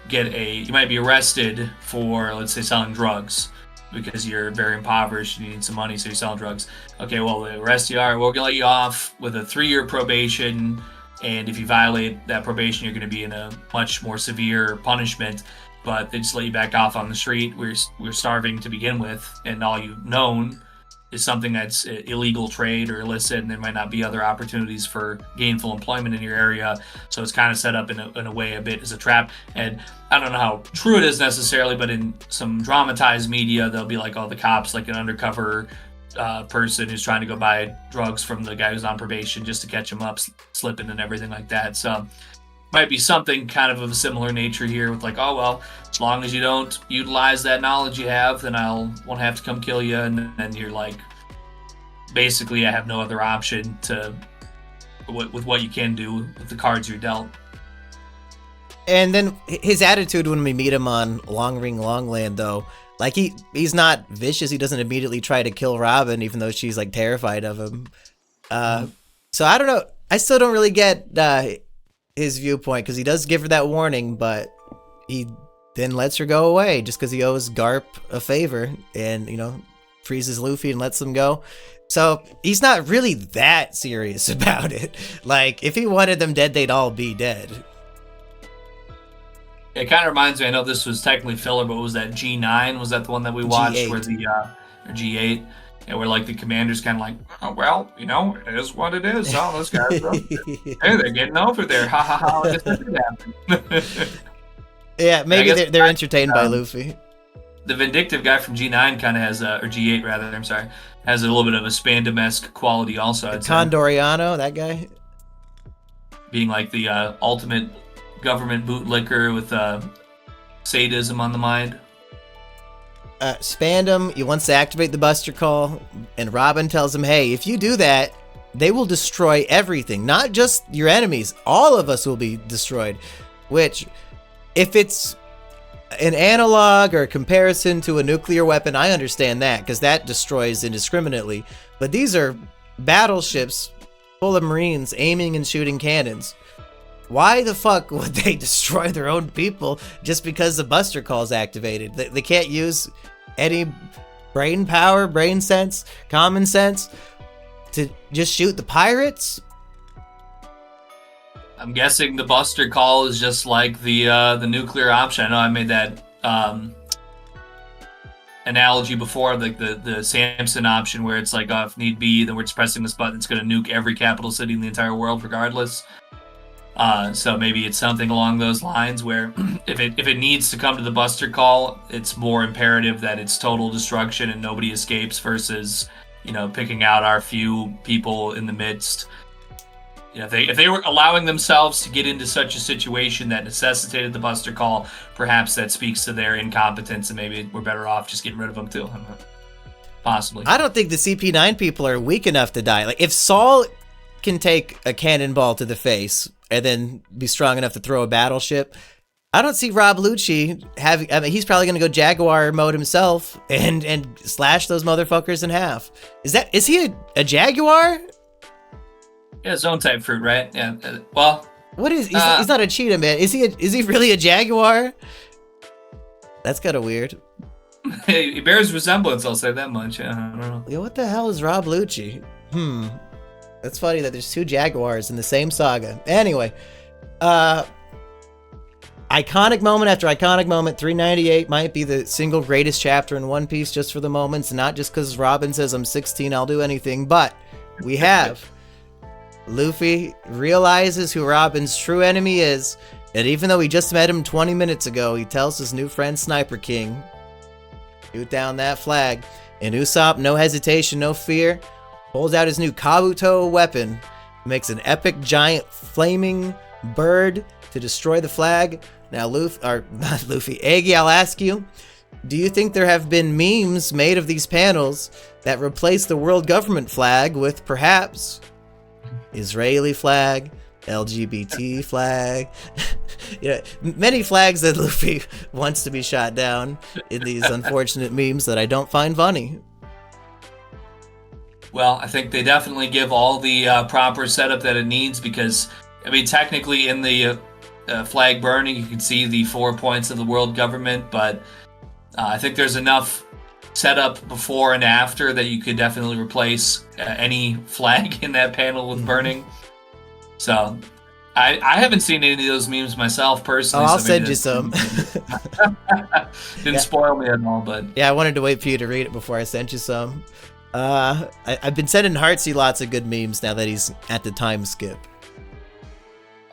be arrested for, let's say, selling drugs, because you're very impoverished and you need some money, so you're selling drugs. Okay, well, they arrest you, all right, we're gonna let you off with a 3-year probation, and if you violate that probation, you're gonna be in a much more severe punishment, but they just let you back off on the street. We're starving to begin with, and all you've known is something that's illegal trade or illicit, and there might not be other opportunities for gainful employment in your area. So it's kind of set up in a way a bit as a trap. And I don't know how true it is necessarily, but in some dramatized media, they'll be like, oh, the cops, like an undercover person who's trying to go buy drugs from the guy who's on probation just to catch him up slipping and everything like that. So might be something kind of a similar nature here with like, oh, well, as long as you don't utilize that knowledge you have, then won't have to come kill you. And then you're like, basically, I have no other option with what you can do with the cards you're dealt.
And then his attitude when we meet him on Long Ring Longland, though, like he's not vicious. He doesn't immediately try to kill Robin, even though she's like terrified of him. So I don't know. I still don't really get his viewpoint, because he does give her that warning, but he then lets her go away just because he owes Garp a favor, and freezes Luffy and lets him go. So he's not really that serious about it. Like, if he wanted them dead, they'd all be dead.
It kind of reminds me, I know this was technically filler, but was that G9? Was that the one that we watched? G8. Or G8? Yeah, where like the commander's kind of like, oh, well, it is what it is. Oh, those guys, hey, they're getting over there. Ha ha ha. I guess that did happen.
Yeah, maybe they're entertained by Luffy.
The vindictive guy from G9 kind of has, or G8 rather, I'm sorry, has a little bit of a Spandam-esque quality also.
Condoriano, that guy?
Being like the ultimate government bootlicker with sadism on the mind.
Spandam, he wants to activate the Buster Call, and Robin tells him, hey, if you do that, they will destroy everything. Not just your enemies. All of us will be destroyed. Which, if it's an analog or a comparison to a nuclear weapon, I understand that, because that destroys indiscriminately. But these are battleships full of Marines aiming and shooting cannons. Why the fuck would they destroy their own people just because the Buster Call's activated? They can't use any brain power, brain sense, common sense to just shoot the pirates?
I'm guessing the Buster Call is just like the nuclear option. I know I made that analogy before, like the Samson option, where it's like, oh, if need be, then we're just pressing this button. It's going to nuke every capital city in the entire world regardless. So maybe it's something along those lines where if it needs to come to the Buster Call, it's more imperative that it's total destruction and nobody escapes versus, picking out our few people in the midst. If they were allowing themselves to get into such a situation that necessitated the Buster Call, perhaps that speaks to their incompetence, and maybe we're better off just getting rid of them too. possibly.
I don't think the CP9 people are weak enough to die. Like, if Saul can take a cannonball to the face and then be strong enough to throw a battleship, I don't see Rob Lucci he's probably going to go Jaguar mode himself and slash those motherfuckers in half. Is he a Jaguar?
Yeah, zone type fruit, right? Yeah. Well,
what is, he's not a cheetah, man. Is he really a Jaguar? That's kind of weird.
He bears resemblance, I'll say that much. Yeah, I don't know.
Yeah, what the hell is Rob Lucci? That's funny that there's two Jaguars in the same saga. Anyway, iconic moment after iconic moment. 398 might be the single greatest chapter in One Piece just for the moments, not just because Robin says I'm 16, I'll do anything, but we have Luffy realizes who Robin's true enemy is, and even though he just met him 20 minutes ago, he tells his new friend Sniper King, shoot down that flag. And Usopp, no hesitation, no fear, pulls out his new Kabuto weapon, makes an epic giant flaming bird to destroy the flag. Now, Iggy, I'll ask you, do you think there have been memes made of these panels that replace the world government flag with perhaps Israeli flag, LGBT flag, many flags that Luffy wants to be shot down in these unfortunate memes that I don't find funny?
Well, I think they definitely give all the proper setup that it needs because, I mean, technically in the flag burning, you can see the 4 points of the world government, but I think there's enough setup before and after that you could definitely replace any flag in that panel with burning. So I haven't seen any of those memes myself personally.
I'll send you some.
Didn't spoil me at all, but
yeah, I wanted to wait for you to read it before I sent you some. I've been sending Heartsy lots of good memes now that he's at the time skip.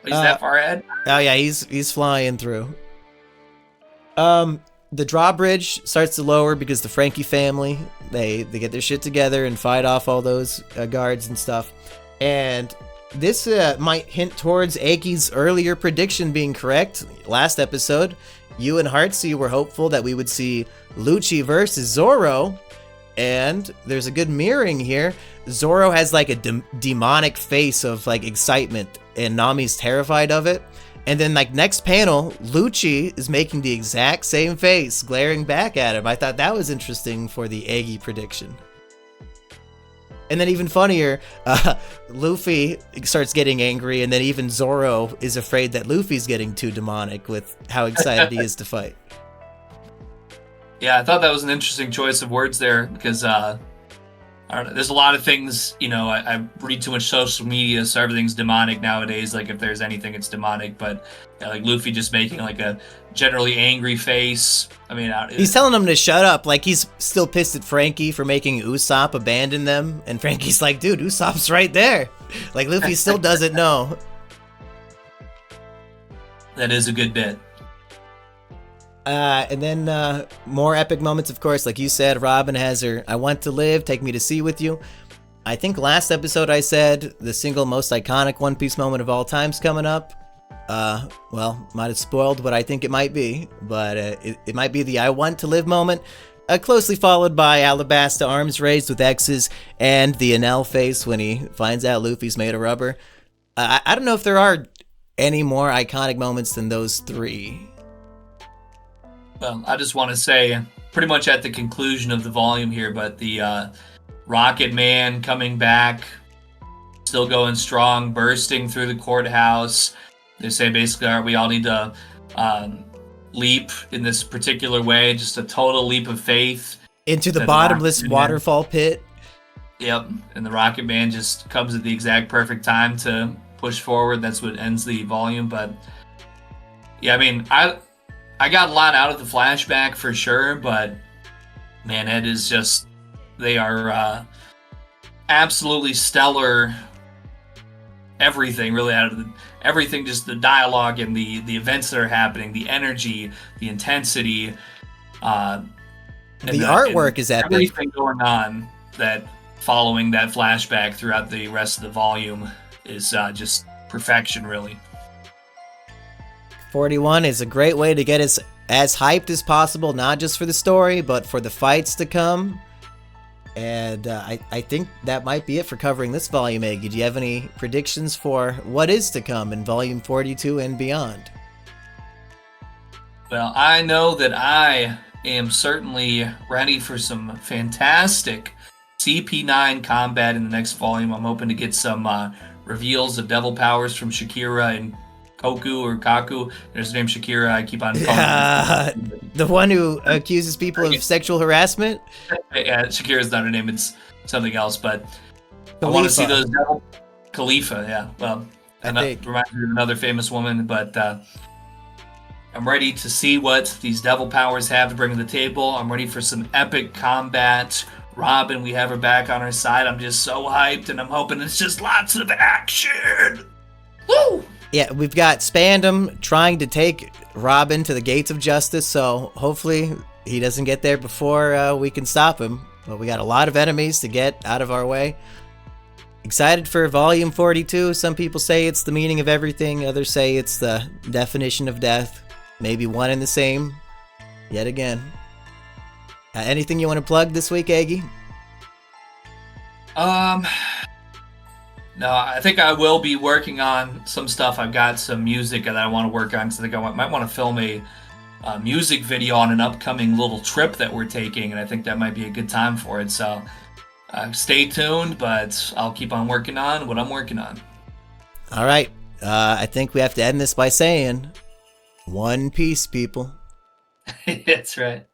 He's that far ahead?
Oh yeah, he's flying through. The drawbridge starts to lower because the Frankie family, they get their shit together and fight off all those guards and stuff. And this might hint towards Aki's earlier prediction being correct. Last episode, you and Heartsy were hopeful that we would see Lucci versus Zoro. And there's a good mirroring here. Zoro has like a demonic face of like excitement, and Nami's terrified of it. And then like next panel, Lucci is making the exact same face, glaring back at him. I thought that was interesting for the Eggy prediction. And then even funnier, Luffy starts getting angry, and then even Zoro is afraid that Luffy's getting too demonic with how excited he is to fight.
Yeah, I thought that was an interesting choice of words there because I don't know. There's a lot of things, I read too much social media, so everything's demonic nowadays. Like if there's anything, it's demonic. But like Luffy just making like a generally angry face. I mean,
he's telling them to shut up. Like he's still pissed at Frankie for making Usopp abandon them, and Frankie's like, "Dude, Usopp's right there." Like Luffy still doesn't know.
That is a good bit.
And then more epic moments, of course. Like you said, Robin has her "I want to live, take me to sea with you." I think last episode I said the single most iconic One Piece moment of all time's coming up. Well, might have spoiled what I think it might be, but it might be the "I want to live" moment, closely followed by Alabasta arms raised with X's and the Enel face when he finds out Luffy's made of rubber. I don't know if there are any more iconic moments than those three.
Well, I just want to say, pretty much at the conclusion of the volume here, but the Rocket Man coming back, still going strong, bursting through the courthouse. They say basically, we all need to leap in this particular way, just a total leap of faith.
Into the bottomless waterfall pit.
Yep, and the Rocket Man just comes at the exact perfect time to push forward. That's what ends the volume, but yeah, I mean, I got a lot out of the flashback for sure, but man, it is just, they are absolutely stellar. Everything really out of everything, just the dialogue and the events that are happening, the energy, the intensity,
the artwork is epic.
Everything going on that following that flashback throughout the rest of the volume is just perfection, really.
41 is a great way to get us as hyped as possible, not just for the story, but for the fights to come. And I think that might be it for covering this volume, Eggy. Do you have any predictions for what is to come in volume 42 and beyond?
Well, I know that I am certainly ready for some fantastic CP9 combat in the next volume. I'm hoping to get some reveals of devil powers from Shakira and Kaku. There's the name Shakira. I keep on calling her.
The one who accuses people of sexual harassment?
Yeah, Shakira's not her name. It's something else. But
Khalifa.
I want to see those devil... Khalifa, yeah. Well, that reminds me of another famous woman. But I'm ready to see what these devil powers have to bring to the table. I'm ready for some epic combat. Robin, we have her back on our side. I'm just so hyped, and I'm hoping it's just lots of action. Woo!
Yeah, we've got Spandam trying to take Robin to the gates of justice, so hopefully he doesn't get there before we can stop him. But we got a lot of enemies to get out of our way. Excited for volume 42. Some people say it's the meaning of everything. Others say it's the definition of death. Maybe one and the same yet again. Anything you want to plug this week, Aggie?
No, I think I will be working on some stuff. I've got some music that I want to work on because I think I might want to film a music video on an upcoming little trip that we're taking, and I think that might be a good time for it. So stay tuned, but I'll keep on working on what I'm working on.
All right. I think we have to end this by saying, One Piece, people.
That's right.